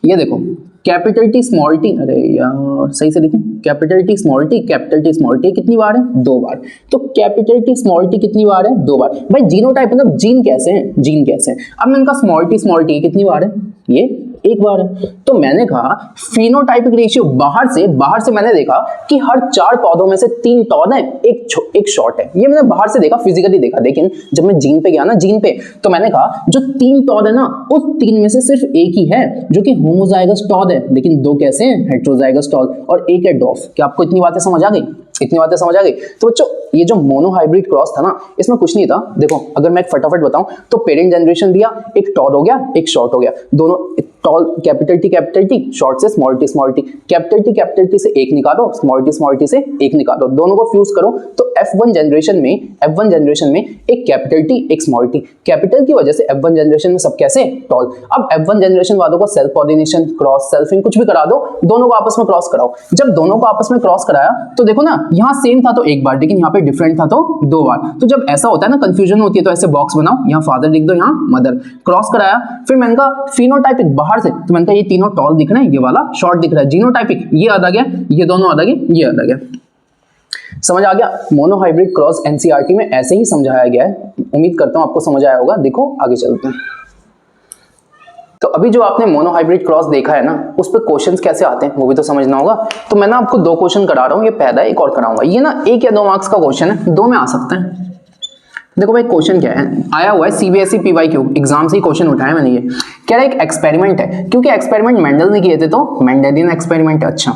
ये देखो कैपिटल टी स्मॉल टी, अरे यार सही से लिखें, capital T small T, capital T small T कितनी बार है, 2 बार। तो कैपिटल टी स्मॉल टी कितनी बार है, 2 बार। भाई जीनोटाइप मतलब जीन कैसे हैं, जीन कैसे हैं। अब मैंने कहा स्मॉल टी कितनी बार है, ये 1 बार है। तो मैंने कहा फिनोटाइपिक रेशियो बाहर से मैंने देखा कि हर 4 पौधों में से 3 टॉल है, एक शॉर्ट है। ये मैंने बाहर से देखा, फिजिकली देखा। लेकिन जब मैं जीन पे गया ना, जीन पे, तो मैंने कहा जो 3 टॉल है ना, उस 3 में से सिर्फ एक ही है जो कि होमोजाइगस टॉल है, लेकिन 2 कैसे हैं, हेटेरोजाइगस टॉल, और एक है डॉफ। क्या आपको इतनी बातें समझ आ गई, इतनी बातें समझ आ गई। तो बच्चों ये जो मोनोहाइब्रिड क्रॉस था ना, इसमें कुछ नहीं था। देखो अगर मैं एक फटाफट बताऊं तो पेरेंट जनरेशन दिया, एक टॉल हो गया, एक शॉर्ट हो गया। दोनों टॉल कैपिटल टी, शॉर्ट से स्मॉल टी, कैपिटल टी से एक निकालो, स्मॉल टी से एक निकालो, दोनों को फ्यूज करो। तो F1 जनरेशन में एक कैपिटल टी, एक स्मॉल टी। कैपिटल की वजह से F1 जनरेशन में सब कैसे, टॉल। अब F1 जनरेशन वालों को सेल्फ पॉलिनेशन, क्रॉस, सेल्फिंग कुछ भी करा दो, दोनों को आपस में क्रॉस कराओ। जब दोनों को आपस में क्रॉस कराया तो देखो ना, यहाँ सेम था तो 1 बार, लेकिन यहाँ पे डिफरेंट था तो 2 बार। तो जब ऐसा होता है ना, कंफ्यूजन होती है, तो ऐसे बॉक्स बनाओ, यहाँ फादर लिख दो, यहाँ मदर। क्रॉस कराया, फिर मैंने कहा फिनोटाइपिक बाहर से, तो मैंने कहा ये तीनों टॉल दिख रहे हैं, ये वाला शॉर्ट दिख रहा है। जीनोटाइपिक ये आ गया, ये दोनों आ गए, ये आ गया। समझ आ गया। मोनोहाइब्रिड क्रॉस एनसीईआरटी में ऐसे ही समझाया गया है। उम्मीद करता हूं आपको समझ आया होगा। देखो आगे चलते हैं। तो अभी जो आपने मोनोहाइब्रिड क्रॉस देखा है ना, उस पर क्वेश्चंस कैसे आते हैं वो भी तो समझना होगा। तो मैं ना आपको 2 क्वेश्चन करा रहा हूं, ये पहला एक और कराऊंगा। ये ना 1 या 2 मार्क्स का क्वेश्चन है, 2 में आ सकता है। देखो भाई क्वेश्चन क्या है, आया हुआ है सीबीएसई पीवाईक्यू एग्जाम से ही क्वेश्चन उठाया मैंने। ये कह रहा है एक एक्सपेरिमेंट है, क्योंकि एक्सपेरिमेंट मेंडल ने किए थे तो मेंडेलियन एक्सपेरिमेंट है। अच्छा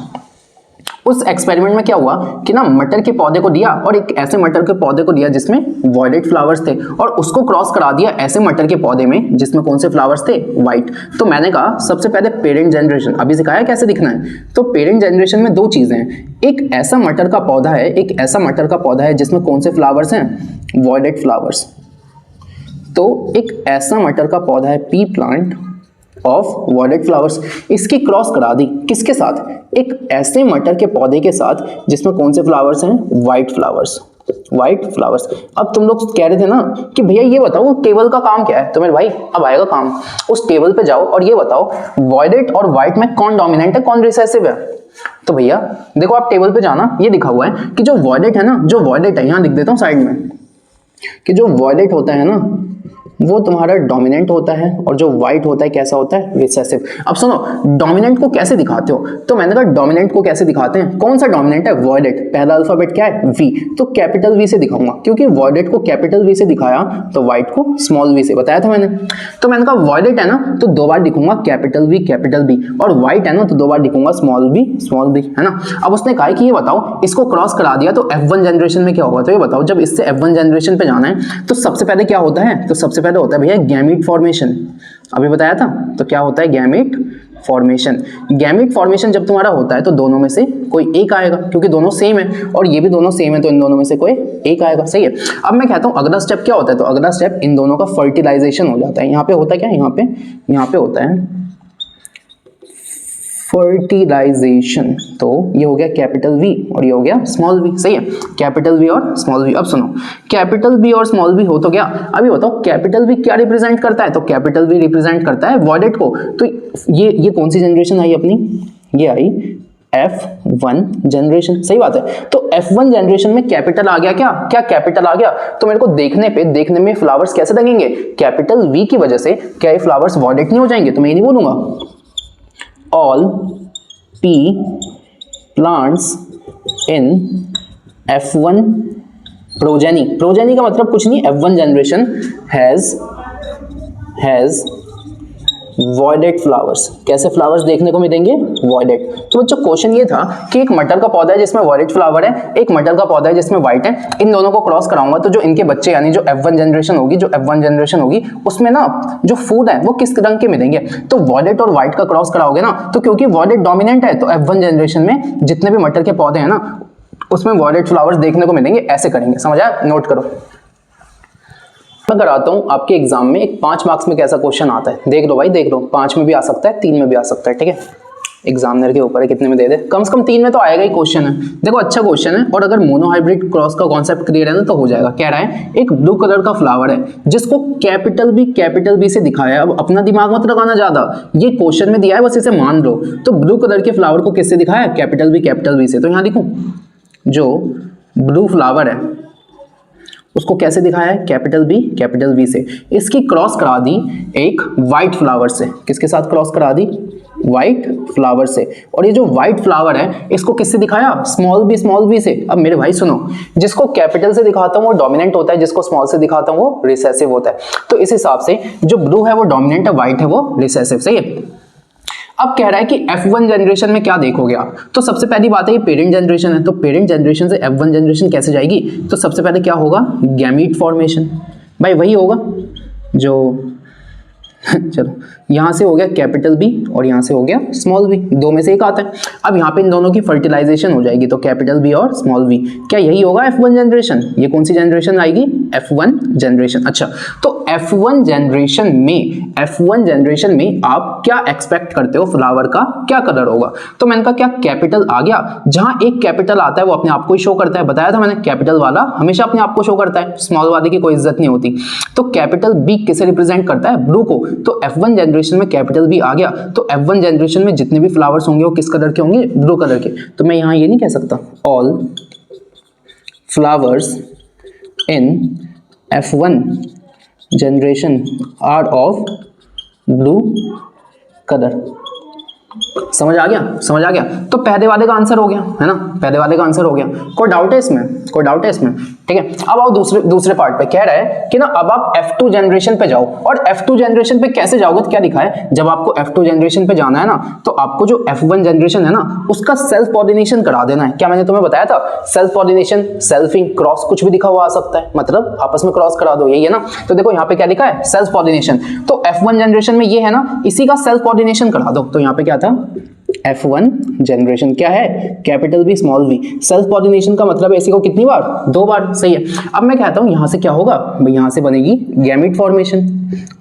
उस एक्सपेरिमेंट में क्या हुआ कि ना मटर के पौधे को लिया, और एक ऐसे मटर के पौधे को लिया जिसमें वायलेट फ्लावर्स थे, और उसको क्रॉस करा दिया ऐसे मटर के पौधे में जिसमें कौन से फ्लावर्स थे, वाइट। तो मैंने कहा सबसे पहले पेरेंट जनरेशन, अभी सिखाया कैसे दिखना है। तो पेरेंट जनरेशन में 2 चीजें हैं, एक ऐसा मटर का पौधा है, जिसमें कौन से फ्लावर्स हैं, वायलेट फ्लावर्स। तो एक ऐसा मटर का पौधा है, pea plant of violet flowers. इसकी क्रॉस करा दी किसके साथ, एक ऐसे मटर के पौधे के साथ जिसमें कौन से फ्लावर्स हैं, वाइट फ्लावर्स। अब तुम लोग कह रहे थे ना कि भैया ये बताओ टेबल का काम क्या है, तो मेरे भाई अब आएगा काम। उस टेबल पे जाओ और ये बताओ वायलेट और वाइट में कौन डोमिनेंट है, कौन रिसेसिव है। तो भैया देखो आप टेबल पे जाना, ये लिखा हुआ है कि जो वायलेट है ना, जो वायलेट है, यहां लिख देता हूं साइड में, कि जो वायलेट होता है ना वो तुम्हारा डोमिनेंट होता है, और जो व्हाइट होता है कैसा होता है, रिसेसिव। अब सुनो डोमिनेंट को कैसे दिखाते हो, तो मैंने कहा डोमिनेंट को कैसे दिखाते हैं, कौन सा डोमिनेंट है, वायलेट। पहला अल्फाबेट क्या है, वी, तो कैपिटल वी से दिखाऊंगा, क्योंकि वायलेट को कैपिटल वी से दिखाया तो व्हाइट को स्मॉल वी से, बताया था मैंने। तो मैंने कहा वायलेट है ना तो 2 बार लिखूंगा कैपिटल वी, और व्हाइट है ना तो 2 बार लिखूंगा स्मॉल वी, है ना। अब उसने कहा कि ये बताओ इसको क्रॉस करा दिया तो F1 जनरेशन में क्या होगा, तो ये बताओ जब इससे F1 जनरेशन पे जाना है तो सबसे पहले क्या होता है, तो सबसे पहले होता है भैया गैमीट फॉर्मेशन। अभी बताया था, तो क्या होता है गैमीट फॉर्मेशन। जब तुम्हारा होता है तो दोनों में से कोई एक आएगा, क्योंकि दोनों सेम है और ये भी दोनों सेम है, तो इन दोनों में से कोई एक आएगा। सही है। अब मैं कहता हूं अगला स्टेप क्या होता है, तो अगला स्टेप इन दोनों का फर्टिलाइजेशन हो जाता है। यहाँ पे होता है क्या, यहाँ पे होता है फर्टिलाइजेशन। तो ये हो गया कैपिटल वी और ये हो गया स्मॉल वी। सही है, कैपिटल वी और स्मॉल वी। अब सुनो कैपिटल वी और स्मॉल वी हो तो गया। अभी बताओ कैपिटल वी क्या रिप्रेजेंट करता है, तो कैपिटल वी रिप्रेजेंट करता है वायलेट को। तो ये कौन सी जनरेशन आई अपनी, ये आई F1 जनरेशन। सही बात है। तो F1 जनरेशन में कैपिटल आ गया, क्या कैपिटल आ गया। तो मेरे को देखने में फ्लावर्स कैसे लगेंगे, कैपिटल वी की वजह से क्या ये फ्लावर्स वायलेट नहीं हो जाएंगे, तो मैं ये नहीं बोलूंगा all P plants in F1 progeny का मतलब कुछ नहीं, F1 generation has violet flowers. कैसे फ्लावर्स देखने को मिलेंगे, वॉयलेट। तो बच्चों क्वेश्चन ये था कि एक मटर का पौधा है जिसमें वॉयलेट फ्लावर है, एक मटर का पौधा है जिसमें व्हाइट है, इन दोनों को क्रॉस कराऊंगा तो जो इनके बच्चे यानी जो F1 जनरेशन होगी उसमें ना जो फूड है वो किस रंग के मिलेंगे, तो वॉयलेट और व्हाइट का क्रॉस कराओगे ना, तो क्योंकि वॉयलेट डोमिनेंट है तो F1 जनरेशन में जितने भी मटर के पौधे हैं ना उसमें वॉयलेट फ्लावर्स देखने को मिलेंगे, ऐसे करेंगे, समझ आया? नोट करो। मैं कराता हूं आपके एग्जाम में एक 5 मार्क्स में कैसा क्वेश्चन आता है, देख लो भाई, देख लो। 5 में भी आ सकता है, 3 में भी आ सकता है, ठीक है? एग्जामिनर के ऊपर है कितने में दे दे, कम से कम 3 में तो आएगा ही क्वेश्चन है। देखो अच्छा क्वेश्चन है, और अगर मोनोहाइब्रिड क्रॉस का कॉन्सेप्ट क्लियर है ना तो हो जाएगा। कह रहा है एक ब्लू कलर का फ्लावर है जिसको कैपिटल बी से दिखाया है। अब अपना दिमाग मत लगाना ज्यादा, ये क्वेश्चन में दिया है, बस इसे मान लो। तो ब्लू कलर के फ्लावर को किससे दिखाया है? कैपिटल बी से। तो यहां लिखूं, जो ब्लू फ्लावर है उसको कैसे दिखाया है? कैपिटल बी से। इसकी क्रॉस करा दी एक व्हाइट फ्लावर से। किसके साथ क्रॉस करा दी? व्हाइट फ्लावर से। और ये जो व्हाइट फ्लावर है इसको किससे दिखाया? स्मॉल बी से। अब मेरे भाई सुनो, जिसको कैपिटल से दिखाता हूं वो डोमिनेंट होता है, जिसको स्मॉल से दिखाता हूं वो रिसेसिव होता है। तो इस हिसाब से जो ब्लू है वो डोमिनेंट है, व्हाइट है वो रिसेसिव। सही है? अब कह रहा है कि F1 जनरेशन में क्या देखोगे आप? तो सबसे पहली बात है ये पेरेंट जनरेशन है, तो पेरेंट जनरेशन से F1 जनरेशन कैसे जाएगी? तो सबसे पहले क्या होगा? Gamete formation. भाई वही होगा जो चलो यहां से हो गया कैपिटल बी और यहां से हो गया स्मॉल बी, दो में से एक आता है। अब यहां पे इन दोनों की फर्टिलाइजेशन हो जाएगी, तो कैपिटल बी और स्मॉल बी। क्या यही होगा F1 जनरेशन? ये कौन सी जनरेशन आएगी? F1 generation. अच्छा, तो F1 जनरेशन में आप क्या एक्सपेक्ट करते हो? फ्लावर का क्या कलर होगा? तो मैंने कहा क्या कैपिटल आ गया? जहां एक कैपिटल आता है वो अपने आप को ही शो करता है, बताया था मैंने, कैपिटल वाला हमेशा अपने आप को शो करता है, स्मॉल वाले की कोई इज्जत नहीं होती। तो कैपिटल बी किसे रिप्रेजेंट करता है? ब्लू को। तो F1 जनरेशन में कैपिटल बी आ गया, तो F1 जनरेशन में जितने भी फ्लावर्स होंगे वो किस कलर के होंगे? ब्लू कलर के। तो मैं यहां ये नहीं कह सकता all flowers in F1 generation are of blue colour. समझ आ गया? तो पहले वाले का आंसर हो गया, है ना? पहले वाले का आंसर हो गया। कोई डाउट है इसमें? ठीक है। अब आओ दूसरे पार्ट पे। कह रहा है कि ना अब आप F2 जनरेशन पे जाओ, और F2 जनरेशन पे कैसे जाओगे? तो क्या लिखा है? जब आपको F2 जनरेशन पे जाना है ना, तो आपको जो F1 जनरेशन है ना उसका सेल्फ पॉलिनेशन करा देना है। क्या मैंने तुम्हें बताया था? सेल्फ पॉलिनेशन, सेल्फिंग, क्रॉस कुछ भी लिखा हुआ आ सकता है, मतलब आपस में क्रॉस करा दो, यही है ना? तो देखो यहाँ पे क्या लिखा है? Self pollination. तो F1 जनरेशन में ये है ना, इसी का सेल्फ पॉलिनेशन करा दो। तो यहाँ पे क्या था? F1 जनरेशन क्या है? Capital B small B. Self pollination का मतलब है इसी को कितनी बार? 2 बार। सही है। अब मैं कहता हूं यहां से क्या होगा? भाई यहां से बनेगी गैमीट फॉर्मेशन।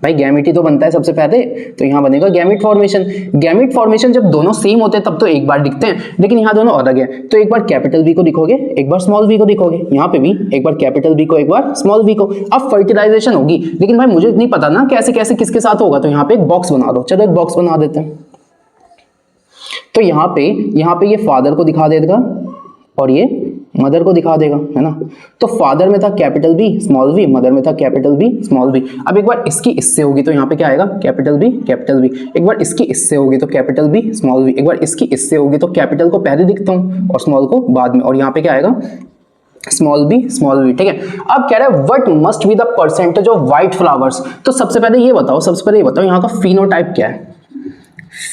भाई गैमीट ही तो बनता है सबसे पहले, तो यहां बनेगा गैमीट फॉर्मेशन। गैमीट फॉर्मेशन जब दोनों सेम होते हैं तब तो एक बार दिखते हैं, लेकिन यहां दोनों अलग है। तो एक बार कैपिटल बी को लिखोगे, एक बार स्मॉल बी को लिखोगे। यहां पे भी एक बार कैपिटल बी को, एक बार स्मॉल बी को। अब फर्टिलाइजेशन होगी, लेकिन भाई मुझे नहीं पता ना कैसे कैसे किसके साथ होगा, तो यहां पे एक बॉक्स बना दो। चलो एक बॉक्स बना देते हैं। तो यहाँ पे ये फादर को दिखा देगा और ये मदर को दिखा देगा, है ना? तो फादर में था capital B small B, mother में था कैपिटल बी स्मॉल बी। अब एक बार इसकी इससे होगी तो यहाँ पे क्या आएगा? Capital B. एक बार इसकी इससे होगी तो कैपिटल बी स्मॉल बी। एक बार इसकी इससे होगी तो कैपिटल को पहले दिखता हूँ और स्मॉल को बाद में, और यहाँ पे क्या आएगा? Small B. ठीक है। अब कह रहा है what must be the percentage of white flowers. तो सबसे पहले ये बताओ यहाँ का फिनोटाइप क्या है?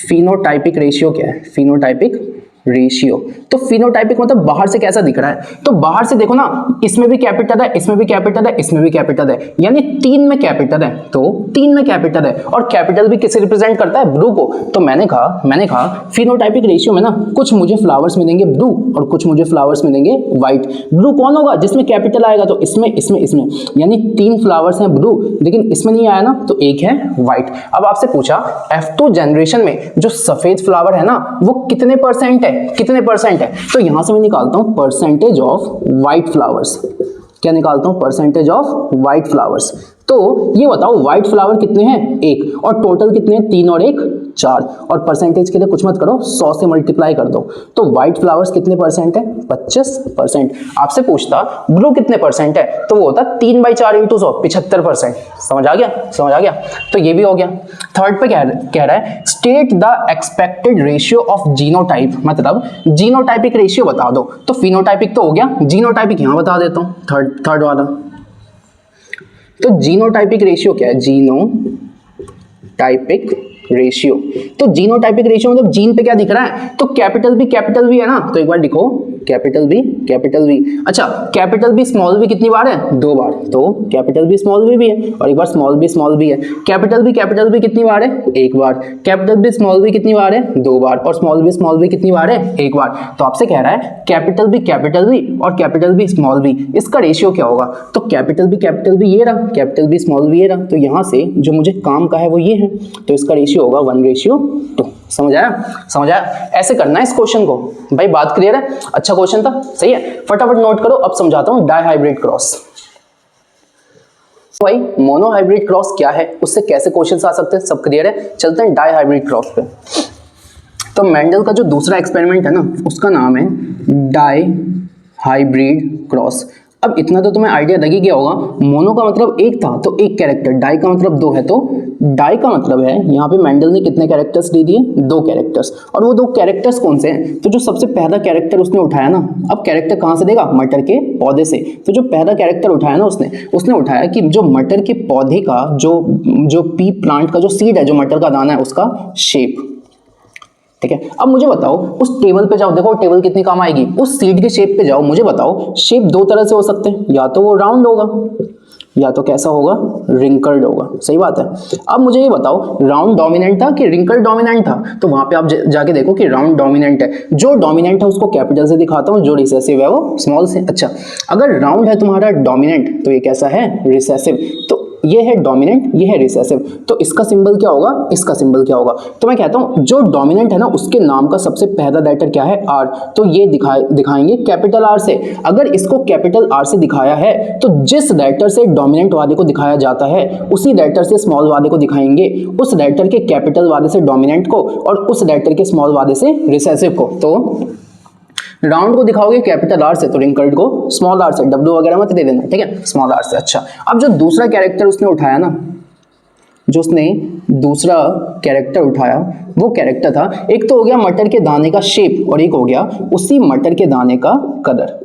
फिनोटाइपिक रेशियो क्या है? Phenotypic ratio. तो फिनोटाइपिक मतलब बाहर से कैसा दिख रहा है? तो बाहर से देखो ना, इसमें भी कैपिटल है, इसमें भी कैपिटल है, इसमें भी कैपिटल है, यानी 3 में कैपिटल है। तो 3 में कैपिटल है, और कैपिटल भी किसे रिप्रेजेंट करता है? ब्लू को। तो मैंने कहा फिनोटाइपिक रेशियो में ना कुछ मुझे फ्लावर्स मिलेंगे ब्लू और कुछ मुझे फ्लावर्स मिलेंगे व्हाइट। ब्लू कौन होगा? जिसमें कैपिटल आएगा, तो इसमें, यानी 3 फ्लावर्स हैं ब्लू, लेकिन इसमें नहीं आया ना, तो एक है व्हाइट। अब आपसे पूछा F2 जनरेशन में जो सफेद फ्लावर है ना वो कितने परसेंट है? तो यहां से मैं निकालता हूं परसेंटेज ऑफ व्हाइट फ्लावर्स। क्या निकालता हूं? Percentage of white flowers. तो ये बताओ व्हाइट फ्लावर कितने हैं? 1, और टोटल कितने हैं? 3 और 1 4, और परसेंटेज के लिए कुछ मत करो, 100 से मल्टीप्लाई कर दो। तो व्हाइट फ्लावर्स कितने परसेंट है? 25%। आपसे पूछता ब्लू कितने परसेंट है, तो वो होता 3/4 × 100, 75%। समझ आ गया? तो ये भी हो गया। थर्ड पे कह रहा है state the expected ratio of genotype, मतलब जीनोटाइपिक रेशियो बता दो। तो फिनोटाइपिक तो हो गया, जीनोटाइपिक यहां बता देता हूं, थर्ड वाला। तो जीनोटाइपिक रेशियो क्या है? Genotypic ratio. तो जीनोटाइपिक रेशियो मतलब जीन पे क्या दिख रहा है? तो कैपिटल भी है ना, तो एक बार लिखो कैपिटल बी। अच्छा कैपिटल बी स्मॉल बी कितनी बार है? 2 बार, तो कैपिटल बी स्मॉल बी भी है और एक बार स्मॉल बी है। कैपिटल बी कितनी बार है? 1 बार। कैपिटल बी स्मॉल बी कितनी बार है? 2 बार। और स्मॉल बी कितनी बार है? 1 बार। तो आपसे कह रहा है कैपिटल बी और कैपिटल बी स्मॉल बी, इसका रेशियो क्या होगा? तो कैपिटल बी ये रहा, कैपिटल बी स्मॉल बी ये रहा, तो यहाँ से जो मुझे काम का है वो ये है, तो इसका रेशियो होगा 1:2। समझ आया? ऐसे करना है इस क्वेश्चन को। भाई बात क्लियर है? अच्छा क्वेश्चन था, सही है। फटाफट नोट करो, अब समझाता हूं डाइहाइब्रिड क्रॉस। भाई मोनोहाइब्रिड क्रॉस क्या है, उससे कैसे क्वेश्चंस आ सकते हैं, सब क्लियर है। चलते हैं डाइहाइब्रिड क्रॉस पे। तो मेंडल का जो दूसरा एक्सपेरिमेंट है ना, उसका नाम है डाइहाइब्रिड क्रॉस। अब इतना तो तुम्हें आइडिया लग ही गया होगा, मोनो का मतलब एक था तो एक कैरेक्टर, डाई का मतलब 2 है, तो डाई का मतलब है यहाँ पे मेंडल ने कितने कैरेक्टर्स दे दिए? 2 कैरेक्टर्स। और वो 2 कैरेक्टर्स कौन से हैं? तो जो सबसे पहला कैरेक्टर उसने उठाया ना, अब कैरेक्टर कहाँ से देगा? मटर के पौधे से। तो जो पहला कैरेक्टर उठाया ना उसने उठाया कि जो मटर के पौधे का जो पी प्लांट का जो सीड है, जो मटर का दाना है, उसका शेप। ठीक है, अब मुझे बताओ उस टेबल पे जाओ, देखो टेबल कितनी काम आएगी। उस सीड के शेप पे जाओ, मुझे बताओ शेप 2 तरह से हो सकते हैं, या तो वो राउंड होगा या तो कैसा होगा? रिंकल्ड होगा। सही बात है। अब मुझे ये बताओ राउंड डोमिनेंट था कि रिंकल्ड डोमिनेंट था? तो वहां पे आप जाके देखो कि राउंड डोमिनेंट है। जो डोमिनेंट है उसको कैपिटल से दिखाता हूं, जो रिसेसिव है वो स्मॉल से। अच्छा अगर राउंड है तुम्हारा डोमिनेंट, तो ये कैसा है? रिसेसिव। तो ये है डोमिनेंट, ये है रिसेसिव, तो इसका सिंबल क्या होगा? इसका सिंबल क्या होगा? तो मैं कहता हूं जो डोमिनेंट है ना, उसके नाम का सबसे पहला लेटर क्या है? आर। तो ये दिखाएंगे कैपिटल आर से। अगर इसको कैपिटल आर से दिखाया है, तो जिस लेटर से डोमिनेंट वाले को दिखाया जाता है, उसी लेटर से स्मॉल वाले को दिखाएंगे, उस लेटर के कैपिटल वाले से डोमिनेंट को और उस लेटर के स्मॉल वाले से रिसेसिव को। तो राउंड को दिखाओगे कैपिटल आर से, तो रिंकल्ड को स्मॉल आर से। डब्ल्यू वगैरह मत दे देना, ठीक है, स्मॉल आर से। अच्छा अब जो दूसरा कैरेक्टर उसने उठाया ना, जो उसने दूसरा कैरेक्टर उठाया, वो कैरेक्टर था, एक तो हो गया मटर के दाने का शेप और एक हो गया उसी मटर के दाने का कलर।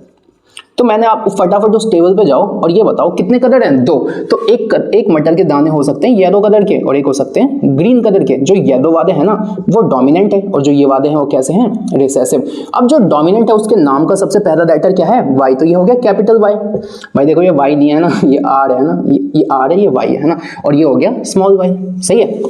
तो मैंने आप फटाफट उस टेबल पे जाओ और ये बताओ कितने कलर हैं? 2। तो एक मटर के दाने हो सकते हैं येलो कलर के और एक हो सकते हैं ग्रीन कलर के। जो येलो वाले हैं ना वो डोमिनेंट है और जो ये वाले हैं वो कैसे हैं? रिसेसिव। अब जो डोमिनेंट है उसके नाम का सबसे पहला लेटर क्या है? वाई। तो ये हो गया कैपिटल वाई। भाई देखो ये वाई नहीं है ना, ये आर है ना, ये आर है, ये वाई है ना, और ये हो गया स्मॉल वाई। सही है।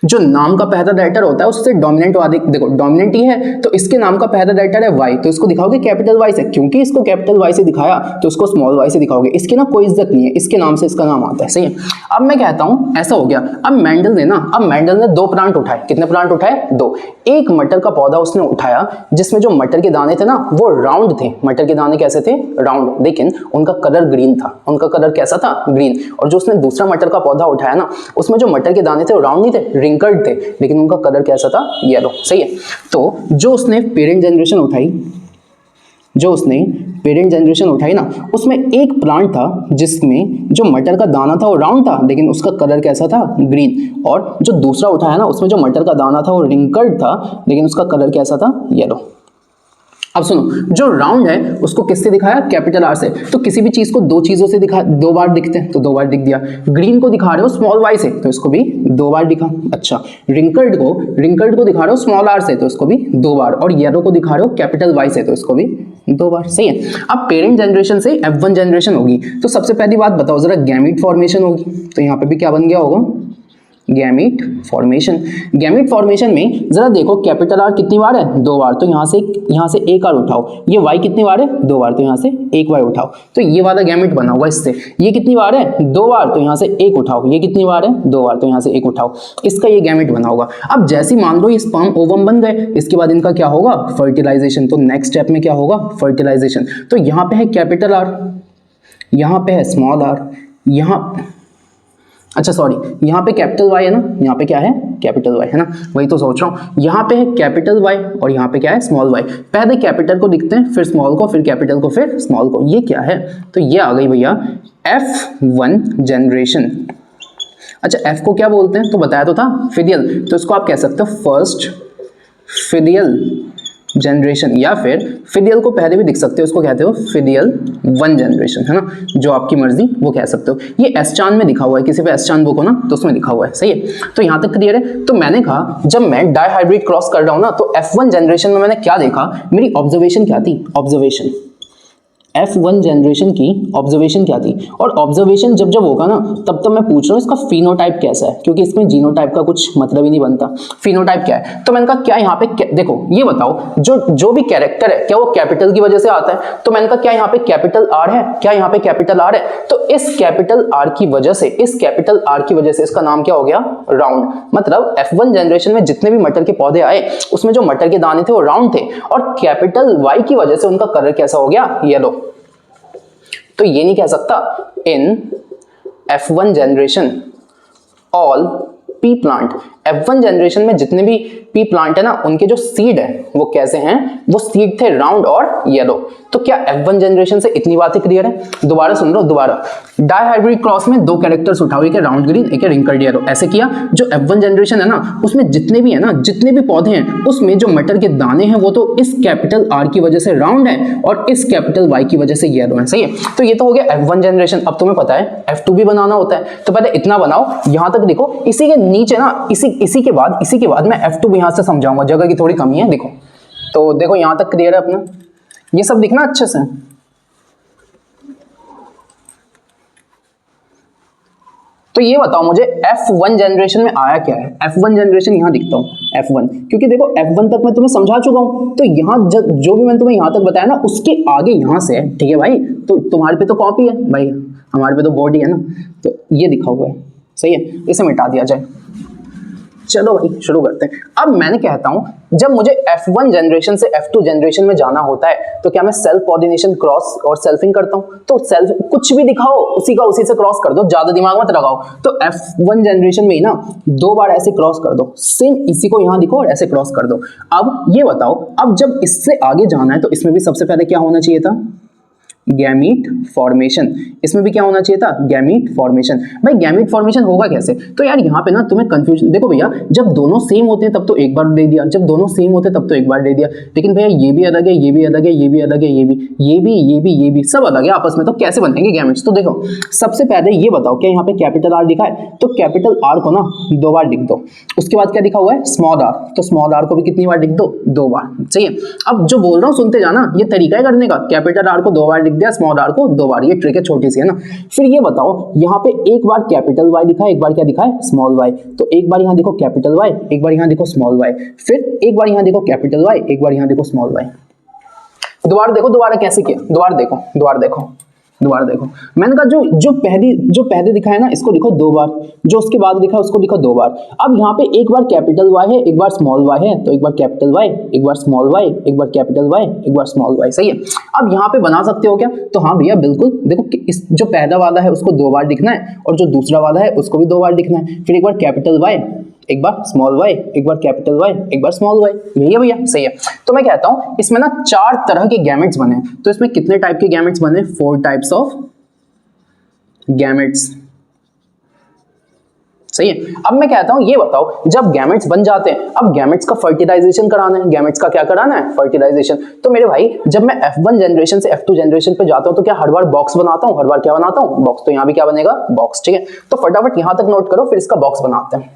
जो नाम का पहला लेटर होता है उससे डोमिनेंट वाले, देखो डोमिनेंट ही है तो इसके नाम का पहला लेटर है वाई, तो इसको दिखाओगे कैपिटल वाई से। क्योंकि इसको कैपिटल वाई से दिखाया तो इसको स्मॉल वाई से दिखाओगे। इसकी ना कोई इज्जत नहीं है, इसके नाम से इसका नाम आता है। सही है। अब मैं कहता हूं ऐसा हो गया। अब मेंडल ने 2 प्लांट उठाए। कितने प्लांट उठाए? 2। एक मटर का पौधा उसने उठाया जिसमें जो मटर के दाने थे ना वो राउंड थे। मटर के दाने कैसे थे? राउंड, लेकिन उनका कलर ग्रीन था। उनका कलर कैसा था? ग्रीन। और जो उसने दूसरा मटर का पौधा उठाया ना, उसमें जो मटर के दाने थे वो राउंड नहीं थे, रिंकल्ड थे, लेकिन उनका कलर कैसा था? येलो। सही है। तो जो उसने पेरेंट जनरेशन उठाई ना, उसमें एक प्लांट था जिसमें जो मटर का दाना था वो राउंड था, लेकिन उसका कलर कैसा था? ग्रीन। और जो दूसरा उठाया ना, उसमें जो मटर का दाना था वो रिंकल्ड था, लेकिन उसका कलर कैसा था? येलो। अब सुनो, जो राउंड है उसको किससे दिखाया? कैपिटल आर से। तो किसी भी चीज को 2 चीजों से 2 बार दिखते हैं, तो 2 बार दिख दिया। ग्रीन को दिखा रहे हो स्मॉल वाई से, तो इसको भी 2 बार दिखा। अच्छा रिंकल्ड को दिखा रहे हो स्मॉल आर से, तो इसको भी 2 बार। और येलो को दिखा रहे हो कैपिटल वाई से, तो इसको भी 2 बार। सही है। अब पेरेंट जनरेशन से F1 जनरेशन होगी, तो सबसे पहली बात बताओ जरा, गैमीट फॉर्मेशन होगी। तो यहाँ पे भी क्या बन गया होगा? Gamete formation. गैमीट फॉर्मेशन में जरा देखो कैपिटल आर कितनी बार है? 2 बार। तो यहाँ से एक आर उठाओ। ये वाई कितनी बार है? 2 बार। तो यहाँ से एक वाई उठाओ, तो ये वाला गैमीट बना होगा इससे। ये कितनी बार है? 2 बार। तो यहाँ से एक उठाओ। ये कितनी बार है? 2 बार। तो यहाँ से एक उठाओ। इसका ये गैमीट बना होगा। अब जैसे मान लो ये स्पर्म ओवम बन गए, इसके बाद इनका क्या होगा? फर्टिलाइजेशन। तो नेक्स्ट स्टेप में क्या होगा? फर्टिलाइजेशन। तो यहाँ पे है कैपिटल आर, यहाँ पे है स्मॉल आर, यहाँ पे कैपिटल वाई है ना, यहाँ पे क्या है? कैपिटल वाई है ना, वही तो सोच रहा हूँ। यहाँ पे है कैपिटल वाई और यहाँ पे क्या है? Small Y. पहले कैपिटल को दिखते हैं, फिर स्मॉल को, फिर कैपिटल को, फिर स्मॉल को। ये क्या है? तो ये आ गई भैया F1 जनरेशन। अच्छा F को क्या बोलते हैं? तो बताया तो था, फिलियल। तो इसको आप कह सकते हो फर्स्ट फिलियल जनरेशन, या फिर फिलियल को पहले भी लिख सकते हो, उसको कहते हो फिलियल 1 जनरेशन, है ना, जो आपकी मर्जी वो कह सकते हो। ये एस चांद में लिखा हुआ है, किसी पे एस चांद बुक हो ना तो उसमें लिखा हुआ है, सही है। तो यहाँ तक क्लियर है। तो मैंने कहा जब मैं डाइहाइब्रिड क्रॉस कर रहा हूँ ना तो F1 जनरेशन में मैंने क्या देखा, मेरी ऑब्जर्वेशन क्या थी, ऑब्जर्वेशन F1 जनरेशन की ऑब्जर्वेशन क्या थी, और ऑब्जर्वेशन जब जब होगा ना तब मैं पूछ रहा हूँ इसका फिनोटाइप कैसा है, क्योंकि इसमें जीनोटाइप का कुछ मतलब ही नहीं बनता। फिनोटाइप क्या है, तो मैंने कहा क्या यहाँ पे देखो ये बताओ जो भी कैरेक्टर है क्या वो कैपिटल की वजह से आता है, तो मैंने कहा क्या यहाँ पे कैपिटल आर है, क्या यहाँ पे कैपिटल आर है, तो इस कैपिटल आर की वजह से, इस कैपिटल आर की वजह से इसका नाम क्या हो गया, राउंड। मतलब F1 जनरेशन में जितने भी मटर के पौधे आए उसमें जो मटर के दाने थे वो राउंड थे, और कैपिटल वाई की वजह से उनका कलर कैसा हो गया, येलो। तो ये नहीं कह सकता इन F1 generation all P plant, F1 generation में जितने भी पी प्लांट है ना उनके जो सीड है वो कैसे हैं, वो सीड थे राउंड और येलो। तो क्या F1 जनरेशन से इतनी बातें क्लियर है। दोबारा सुन लो, दोबारा डाइहाइब्रिड क्रॉस में दो कैरेक्टर्स उठाओ, एक है राउंड ग्रीन एक है रिंकल्ड येलो, ऐसे किया। जो F1 जनरेशन है ना उसमें जितने भी है ना, जितने भी पौधे हैं उसमें जो मटर के दाने हैं वो तो इस कैपिटल आर की वजह से राउंड है और इस कैपिटल वाई की वजह से येलो है, सही है। तो ये तो हो गया F1 जनरेशन। अब तुम्हें पता है F2 भी बनाना होता है, तो पहले इतना बनाओ, यहां तक देखो, इसी के नीचे ना इसी के बाद मैं F2 भी यहां से समझाऊंगा, जगह की थोड़ी कमी है, देखो। तो देखो यहां तक क्लियर है अपना, ये सब दिखना अच्छे से। तो ये बताओ मुझे F1 जनरेशन में आया क्या है, F1 जनरेशन यहां दिखता हूं F1, क्योंकि देखो F1 तक मैं तुम्हें समझा चुका हूं, तो यहां जो भी मैंने तुम्हें यहां तक बताया ना उसके आगे यहां से है, ठीक है भाई। तो तुम्हारे पे तो कॉपी है भाई, हमारे पे तो बॉडी है ना, तो ये दिखा हुआ है, सही है, इसे मिटा दिया जाए। चलो भाई शुरू करते हैं। अब मैंने कहता हूं जब मुझे F1 जनरेशन से F2 जनरेशन में जाना होता है तो क्या मैं सेल्फ पॉलिनेशन क्रॉस और सेल्फिंग करता हूं, तो सेल्फ कुछ भी दिखाओ उसी का उसी से क्रॉस कर दो, ज्यादा दिमाग मत लगाओ। तो F1 जनरेशन में ही ना 2 बार ऐसे क्रॉस कर दो, सेम इसी को यहां दिखो और ऐसे क्रॉस कर दो। अब ये बताओ, अब जब इससे आगे जाना है तो इसमें भी सबसे पहले क्या होना चाहिए था, गैमीट फॉर्मेशन। इसमें भी क्या होना चाहिए था, गैमीट फॉर्मेशन। भाई गैमीट फॉर्मेशन होगा कैसे, तो यार यहाँ पे ना तुम्हें कंफ्यूजन, देखो भैया जब दोनों सेम होते हैं तब तो एक बार दे दिया, जब दोनों सेम होते हैं तब तो एक बार दे दिया, लेकिन भैया ये भी अलग है, ये भी अलग है, ये भी अलग है, ये भी सब अलग है आपस में, तो कैसे बनेंगे गैमेट्स। तो देखो सबसे पहले ये बताओ क्या यहाँ पे कैपिटल आर लिखा है, तो कैपिटल आर को ना 2 बार लिख दो। उसके बाद क्या लिखा हुआ है, स्मॉल आर, तो स्मॉल आर को भी कितनी बार लिख दो, 2 बार, सही है। अब जो बोल रहा हूँ सुनते जाना, ये तरीका है करने का, कैपिटल आर को 2 बार दिया, स्मॉल आर को 2 बार, ये ट्रिक है छोटी सी, है ना। फिर ये बताओ यहाँ पे एक बार कैपिटल वाई दिखा है, एक बार क्या दिखा है, स्मॉल वाई, तो एक बार यहाँ देखो कैपिटल वाई, एक बार यहाँ देखो स्मॉल वाई, फिर एक बार यहाँ देखो कैपिटल वाई, एक बार यहाँ देखो स्मॉल वाई। दोबारा देखो, दोबारा कैसे किया, दोबारा देखो। मैंने कहा जो पहले दिखा है ना इसको लिखो 2 बार, जो उसके बाद लिखा है उसको लिखो 2 बार। अब यहाँ पे एक बार कैपिटल वाई है, एक बार स्मॉल वाई है, तो एक बार कैपिटल वाई, एक बार स्मॉल वाई, एक बार कैपिटल वाई, एक बार स्मॉल वाई, सही है। अब यहाँ पे बना सकते हो क्या, तो हाँ भैया बिल्कुल, देखो इस जो पहला वाला है उसको 2 बार लिखना है और जो दूसरा वाला है उसको भी 2 बार लिखना है, फिर एक बार कैपिटल वाई, एक बार स्मॉल वाई, एक बार कैपिटल वाई, एक बार स्मॉल वाई, यही है भैया, सही है। तो मैं कहता हूं इसमें ना 4 तरह के गैमेट्स बने, तो इसमें कितने टाइप के गैमेट्स बने, 4 टाइप्स ऑफ गैमेट्स, सही है। अब मैं कहता हूं ये बताओ जब गैमेट्स बन जाते हैं, अब गैमेट्स का फर्टिलाइजेशन कराना है, गैमेट्स का क्या कराना है, फर्टिलाइजेशन। तो मेरे भाई जब मैं F1 जनरेशन से F2 जनरेशन पे जाता हूं तो क्या हर बार बॉक्स बनाता हूं, हर बार क्या बनाता हूं, बॉक्स। तो यहां भी क्या बनेगा, बॉक्स, ठीक है। तो फटाफट यहां तक नोट करो, फिर इसका बॉक्स बनाते हैं,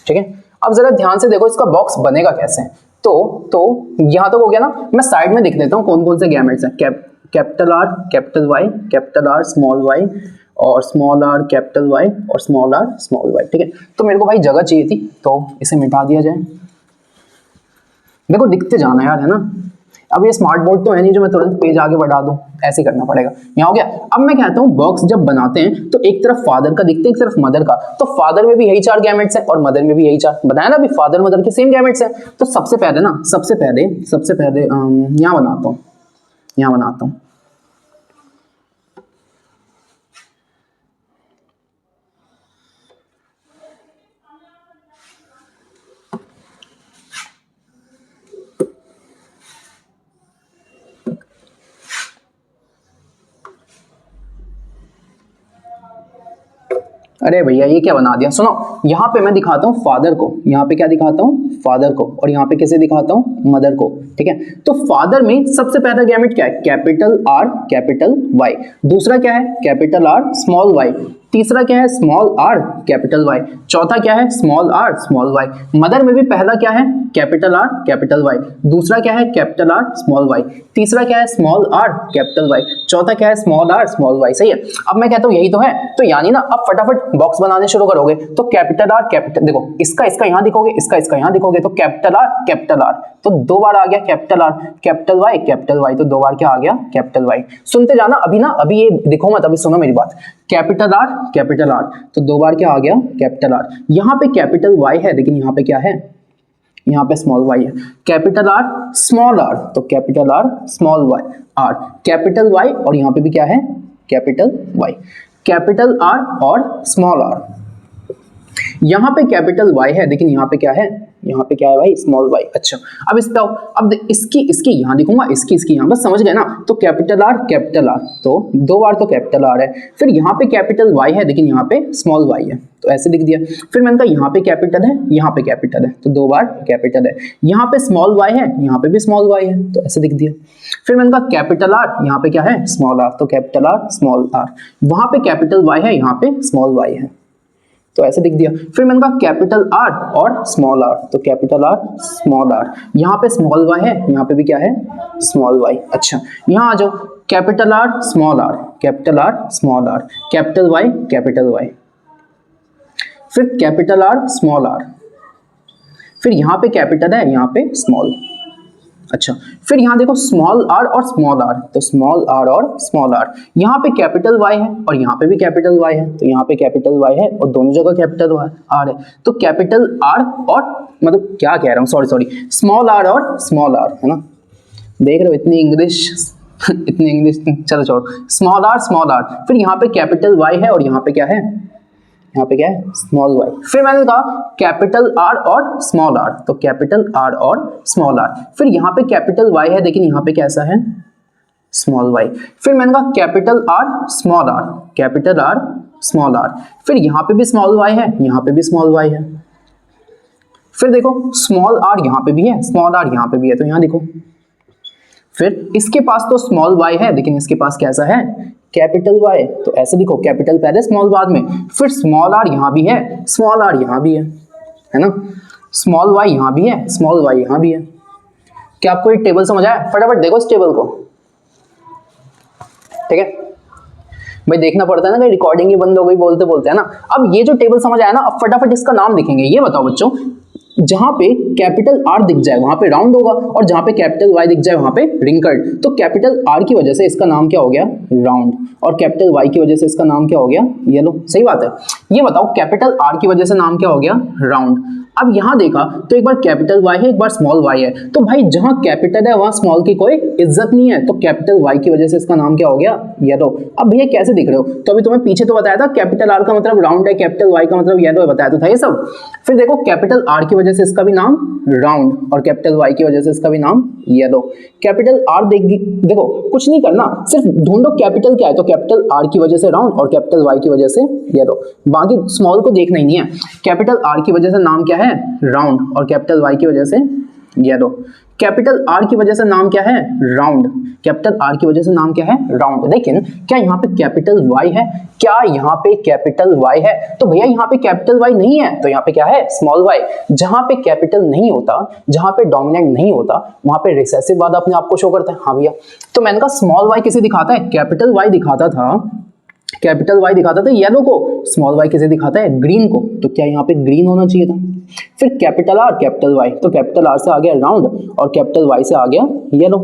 ठीक है। अब जरा ध्यान से देखो इसका बॉक्स बनेगा कैसे। तो यहां तक हो गया ना, मैं साइड में लिख देता हूं कौन कौन से गैमेट्स हैं, capital R, capital Y, capital R, small Y, और स्मॉल आर, कैपिटल वाई, और स्मॉल आर, स्मॉल वाई, ठीक है। तो मेरे को भाई जगह चाहिए थी तो इसे मिटा दिया जाए, देखो लिखते जाना यार, है ना। अब ये स्मार्ट बोर्ड तो है नहीं जो मैं तुरंत पेज आगे बढ़ा दूं, ऐसे करना पड़ेगा। यहाँ हो गया। अब मैं कहता हूँ बॉक्स जब बनाते हैं तो एक तरफ फादर का दिखते हैं, एक तरफ मदर का, तो फादर में भी यही 4 गैमेट्स हैं और मदर में भी यही 4, बताया ना अभी, फादर मदर के सेम गैमेट्स हैं। तो सबसे पहले यहाँ बनाता हूँ, अरे भैया ये क्या बना दिया, सुनो यहाँ पे मैं दिखाता हूँ फादर को, यहाँ पे क्या दिखाता हूँ फादर को, और यहाँ पे किसे दिखाता हूँ मदर को, ठीक है। तो फादर में सबसे पहला गैमेट क्या है, कैपिटल आर कैपिटल वाई, दूसरा क्या है कैपिटल आर स्मॉल वाई, तीसरा क्या है स्मॉल आर कैपिटल वाई, चौथा क्या है small R small Y. Mother में भी पहला क्या है कैपिटल आर कैपिटल वाई, दूसरा क्या है कैपिटल आर स्मॉल वाई, तीसरा क्या है स्मॉल आर कैपिटल वाई, चौथा क्या है स्मॉल आर स्मॉल वाई। सही है। अब मैं कहता हूँ यही तो है, तो यानी ना अब फटाफट बॉक्स बनाने शुरू करोगे। तो कैपिटल आर कैपिटल, देखो इसका यहाँ दिखोगे, इसका यहाँ दिखोगे, तो कैपिटल आर तो 2 बार आ गया कैपिटल आर, कैपिटल वाई तो 2 बार क्या आ गया कैपिटल वाई। सुनते जाना अभी ना, अभी ये दिखो मत, अभी सुनो मेरी बात। कैपिटल आर तो 2 बार क्या आ गया कैपिटल आर। यहाँ पे कैपिटल वाई है लेकिन यहाँ पे क्या है, यहाँ पे स्मॉल वाई है। कैपिटल आर स्मॉल आर तो capital R small Y R, capital Y और यहाँ पे भी क्या है कैपिटल वाई। कैपिटल आर और स्मॉल आर, यहाँ पे कैपिटल वाई है लेकिन यहाँ पे क्या है, यहाँ पे क्या है भाई स्मॉल वाई। अच्छा अब इस पे आओ, अब इसकी यहाँ दिखूंगा, इसकी यहाँ, बस समझ गए ना। तो कैपिटल आर तो 2 बार तो कैपिटल आर है, फिर यहाँ पे कैपिटल वाई है लेकिन यहाँ पे स्मॉल वाई है तो ऐसे लिख दिया। फिर मैंने कहा यहाँ पे कैपिटल है, यहाँ पे कैपिटल है तो 2 बार कैपिटल है, यहाँ पे स्मॉल वाई है, यहाँ पे भी स्मॉल वाई है तो ऐसे लिख दिया। फिर मैंने कहा कैपिटल आर, यहाँ पे क्या है स्मॉल आर तो कैपिटल आर स्मॉल आर, वहां पे कैपिटल वाई है, यहाँ पे स्मॉल वाई है तो ऐसे लिख दिया। फिर मैंने कहा कैपिटल आर और स्मॉल आर तो कैपिटल आर स्मॉल आर, यहाँ पे स्मॉल वाई है, यहाँ पे भी क्या है स्मॉल वाई। अच्छा यहाँ आ जाओ, capital R small R, capital R small R, capital Y, फिर कैपिटल आर स्मॉल आर, फिर यहाँ पे कैपिटल है, यहाँ पे स्मॉल। अच्छा फिर यहाँ देखो स्मॉल आर और स्मॉल आर तो स्मॉल आर और स्मॉल आर, यहाँ पे कैपिटल वाई है और यहाँ पे भी कैपिटल वाई है तो यहाँ पे कैपिटल वाई है और दोनों जगह कैपिटल आर है तो कैपिटल आर और मतलब क्या कह रहा हूँ सॉरी स्मॉल आर और स्मॉल आर है ना, देख रहे हो इतनी इंग्लिश चलो छोड़ो। स्मॉल आर, फिर यहाँ पे कैपिटल वाई है और यहाँ पे क्या है, यहाँ पे क्या है स्मॉल वाई। फिर मैंने कहा कैपिटल आर और स्मॉल आर तो कैपिटल आर और स्मॉल आर, फिर यहाँ पे कैपिटल वाई है लेकिन यहाँ पे कैसा है स्मॉल वाई। फिर मैंने कहा capital R small R, capital R small R, फिर यहाँ पे भी स्मॉल वाई है, यहाँ पे भी स्मॉल वाई है। फिर देखो स्मॉल आर यहाँ पे भी है, स्मॉल आर यहाँ पे भी है तो यहाँ देखो। फिर इसके पास तो स्मॉल वाई है लेकिन इसके पास कैसा है कैपिटल वाई तो ऐसे लिखो, कैपिटल पहले स्मॉल बाद में। फिर स्मॉल आर यहाँ भी है, स्मॉल आर यहाँ भी है ना, स्मॉल वाई यहाँ भी है, स्मॉल वाई यहाँ भी है। क्या आपको ये टेबल समझ आया? फटाफट देखो इस टेबल को, ठीक है भाई, देखना पड़ता है ना कि रिकॉर्डिंग ही बंद हो गई बोलते बोलते, है ना। अब ये जो टेबल समझ आया ना, अब फटाफट इसका नाम लिखेंगे। ये बताओ बच्चों, जहां पे कैपिटल आर दिख जाए वहां पे राउंड होगा और जहां पे कैपिटल वाई दिख जाए वहां पे रिंकल्ड। तो कैपिटल आर की वजह से इसका नाम क्या हो गया राउंड, और कैपिटल वाई की वजह से इसका नाम क्या हो गया येलो। सही बात है। ये बताओ कैपिटल आर की वजह से नाम क्या हो गया राउंड। अब यहां देखा तो एक बार कैपिटल वाई है, एक बार स्मॉल वाई है, तो भाई जहां कैपिटल है वहां स्मॉल की कोई इज्जत नहीं है, तो कैपिटल वाई की वजह से इसका नाम क्या हो गया येलो। अब भैया कैसे दिख रहे हो, तो अभी तुम्हें पीछे तो बताया था कैपिटल आर का मतलब राउंड है, कैपिटल वाई का मतलब येलो है, बताया तो था ये सब। फिर देखो कैपिटल आर की वजह से इसका भी नाम राउंड और कैपिटल वाई की वजह से इसका भी नाम येलो। कैपिटल आर देखो कुछ नहीं करना, सिर्फ ढूंढो कैपिटल क्या है, तो कैपिटल आर की वजह से राउंड और कैपिटल वाई की वजह से येलो, बाकी स्मॉल को देखना ही नहीं है। कैपिटल आर की वजह से नाम क्या है राउंड और कैपिटल वाई की वजह से येलो। कैपिटल आर की वजह से नाम क्या है राउंड, कैपिटल आर की वजह से नाम क्या है राउंड। लेकिन क्या यहाँ पे कैपिटल वाई है, क्या यहाँ पे कैपिटल वाई है, तो भैया यहाँ पे कैपिटल वाई नहीं है, तो यहाँ पे क्या है स्मॉल वाई। जहां पे कैपिटल नहीं होता, जहां पे डोमिनेंट नहीं होता, वहां पे रिसेसिव वाला अपने आप को शो करता है। हाँ भैया, तो मैंने कहा स्मॉल वाई किसे दिखाता है, कैपिटल वाई दिखाता था, कैपिटल वाई दिखाता था येलो को, स्मॉल वाई किसे दिखाता है ग्रीन को, तो क्या यहाँ पे ग्रीन होना चाहिए था। फिर कैपिटल आर कैपिटल वाई, तो कैपिटल आर से आ गया राउंड और कैपिटल वाई से आ गया yellow.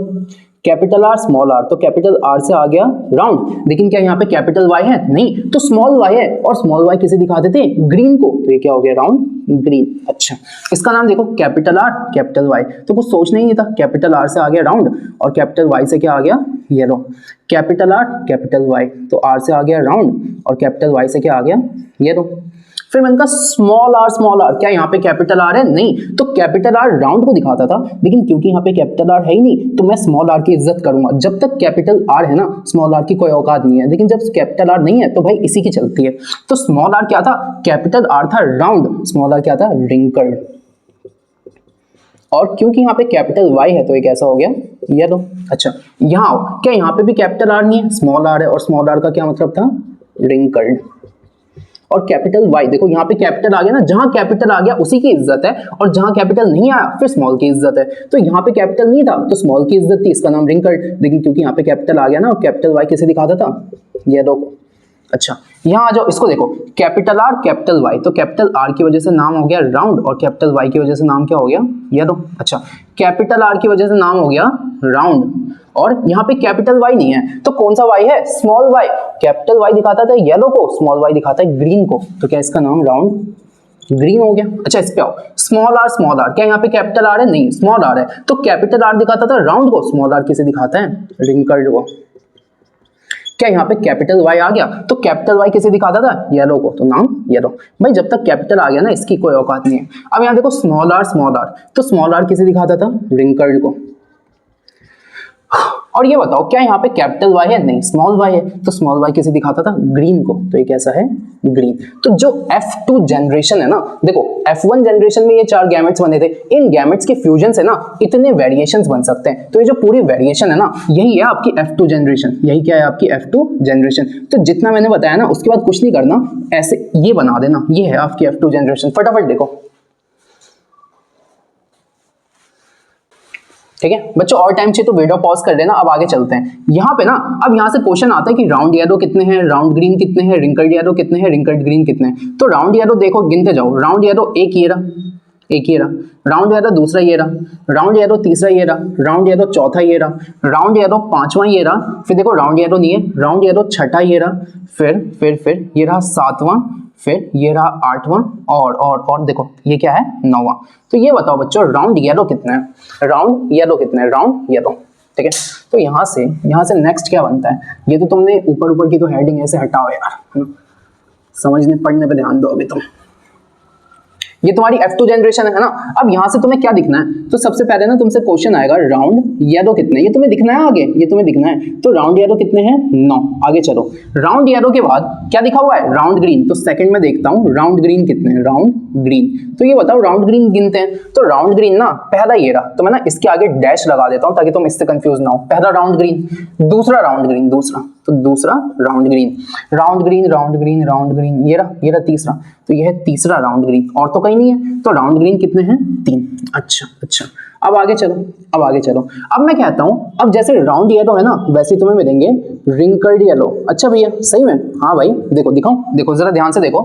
Capital R small R, तो कैपिटल आर से आ गया राउंड, लेकिन क्या यहाँ पे कैपिटल वाई है नहीं, तो स्मॉल वाई है और स्मॉल वाई किसे दिखाते थे ग्रीन को, तो ये क्या हो गया राउंड ग्रीन। अच्छा इसका नाम देखो कैपिटल आर कैपिटल वाई, तो कुछ सोचना ही नहीं था, कैपिटल आर से आ गया राउंड और कैपिटल वाई से क्या आ गया yellow. Capital R capital Y, तो आर से आ गया राउंड और कैपिटल वाई से क्या आ गया येलो। फिर मैंने कहा स्मॉल आर, क्या यहाँ पे कैपिटल आर है? नहीं। तो कैपिटल आर राउंड को दिखाता था, लेकिन क्योंकि यहाँ पे कैपिटल आर है ही नहीं तो मैं स्मॉल आर की इज्जत करूंगा। जब तक कैपिटल आर है ना, स्मॉल आर की कोई औकात नहीं है, लेकिन जब कैपिटल आर नहीं है तो भाई इसी की चलती है। तो स्मॉल आर क्या था? कैपिटल आर था राउंड, स्मॉल आर क्या था? रिंकल्ड। और क्योंकि यहाँ पे कैपिटल वाई है तो ये कैसा हो गया? येलो। अच्छा यहाँ आओ, क्या यहाँ पे भी कैपिटल आर नहीं है? स्मॉल आर है, और स्मॉल आर का क्या मतलब था? रिंकल्ड। और कैपिटल वाई, देखो यहाँ पे कैपिटल आ गया ना, जहां कैपिटल आ गया उसी की इज्जत है, और जहां कैपिटल नहीं आया फिर स्मॉल की इज्जत है। तो यहाँ पे कैपिटल नहीं था तो स्मॉल की इज्जत थी, इसका नाम रिंकल्ड। लेकिन क्योंकि यहाँ पे कैपिटल आ गया ना, और कैपिटल वाई किसे दिखाता था? येलो को। अच्छा यहाँ आ जाओ, इसको देखो, कैपिटल आर कैपिटल वाई, तो कैपिटल आर की वजह से नाम हो गया राउंड, और कैपिटल वाई की वजह से नाम क्या हो गया? येलो। अच्छा कैपिटल आर की वजह से नाम हो गया राउंड, और यहाँ पे कैपिटल वाई नहीं है तो कौन सा वाई है? Small Y. कैपिटल वाई दिखाता था येलो को, स्मॉल वाई दिखाता है ग्रीन को, तो क्या इसका नाम राउंड ग्रीन हो गया। अच्छा इस पे आओ, स्मॉल आर, क्या यहाँ पे कैपिटल आर है? नहीं, स्मॉल आर है। तो कैपिटल आर दिखाता था राउंड को, स्मॉल आर किसे दिखाता है? रिंकल्ड को। क्या यहाँ पे कैपिटल वाई आ गया तो कैपिटल वाई किसे दिखाता था? येलो को, तो नाम येलो। भाई जब तक कैपिटल आ गया ना, इसकी कोई औकात नहीं है। अब यहाँ देखो स्मॉल आर, तो स्मॉल आर किसे दिखाता था? रिंकल्ड को। और ये बताओ, क्या यहाँ पे कैपिटल वाई है? नहीं, स्मॉल वाई है, तो स्मॉल वाई किसे दिखाता था? ग्रीन को, तो ये कैसा है? ग्रीन। तो जो F2 जनरेशन है ना, देखो F1 जनरेशन में ये 4 गैमेट्स बने थे, इन गैमेट्स के फ्यूजन से ना इतने वेरिएशंस बन सकते हैं। तो ये जो पूरी वेरिएशन है ना, यही है आपकी F2 जनरेशन, यही क्या है आपकी F2 जनरेशन। तो जितना मैंने बताया ना उसके बाद कुछ नहीं करना, ऐसे ये बना देना, ये है आपकी F2 जनरेशन। फटाफट देखो, ठीक है बच्चों, और टाइम चाहिए तो वीडियो पॉज कर देना। अब आगे चलते हैं। यहाँ पे ना, अब यहाँ से क्वेश्चन आता है कि राउंड येलो कितने हैं, राउंड ग्रीन कितने हैं, रिंकल्ड येलो कितने हैं, रिंकल्ड ग्रीन कितने हैं। तो राउंड येलो देखो, गिनते जाओ। राउंड येलो एक ये रहा, राउंड येलो दूसरा ये रहा, राउंड येलो तीसरा ये रहा, राउंड येलो चौथा ये रहा, राउंड येलो पांचवा ये रहा, फिर देखो राउंड येलो नहीं है, राउंड येलो छठा ये रहा, फिर ये रहा सातवां, फिर ये रहा आठवां, और देखो ये क्या है? नौवां। तो ये बताओ बच्चों, राउंड येलो कितना है? राउंड येलो कितना है? राउंड येलो, ठीक है। तो यहाँ से नेक्स्ट क्या बनता है? ये तो तुमने ऊपर की तो हेडिंग ऐसे हटाओ यार, समझने पढ़ने पे ध्यान दो अभी तुम। ये तुम्हारी F2 जनरेशन है ना। अब यहाँ से तुम्हें क्या दिखना है? तो सबसे पहले ना तुमसे क्वेश्चन आएगा राउंड येलो कितने, ये तुम्हें दिखना है आगे, ये तुम्हें दिखना है। तो राउंड येलो कितने हैं? 9। आगे चलो, राउंड येलो के बाद क्या लिखा हुआ है? Round green. तो सेकंड में देखता हूँ राउंड ग्रीन कितने हैं। राउंड ग्रीन, तो ये बताओ राउंड ग्रीन गिनते हैं। तो राउंड ग्रीन ना पहला ये रहा, तो मैं ना इसके आगे डैश लगा देता हूँ ताकि तुम इससे कंफ्यूज ना हो। पहला राउंड ग्रीन, दूसरा राउंड ग्रीन, तो दूसरा round green, round green, round green, round green, ये रहा तीसरा, तो ये है तीसरा राउंड ग्रीन। और तो कहीं नहीं है, तो राउंड ग्रीन कितने हैं? 3। अच्छा, अब आगे चलो। अब मैं कहता हूं, अब जैसे राउंड येलो है ना, वैसे तुम्हें मिलेंगे रिंकल्ड येलो। अच्छा भैया सही में? हाँ भाई देखो, दिखाऊं? देखो जरा ध्यान से देखो,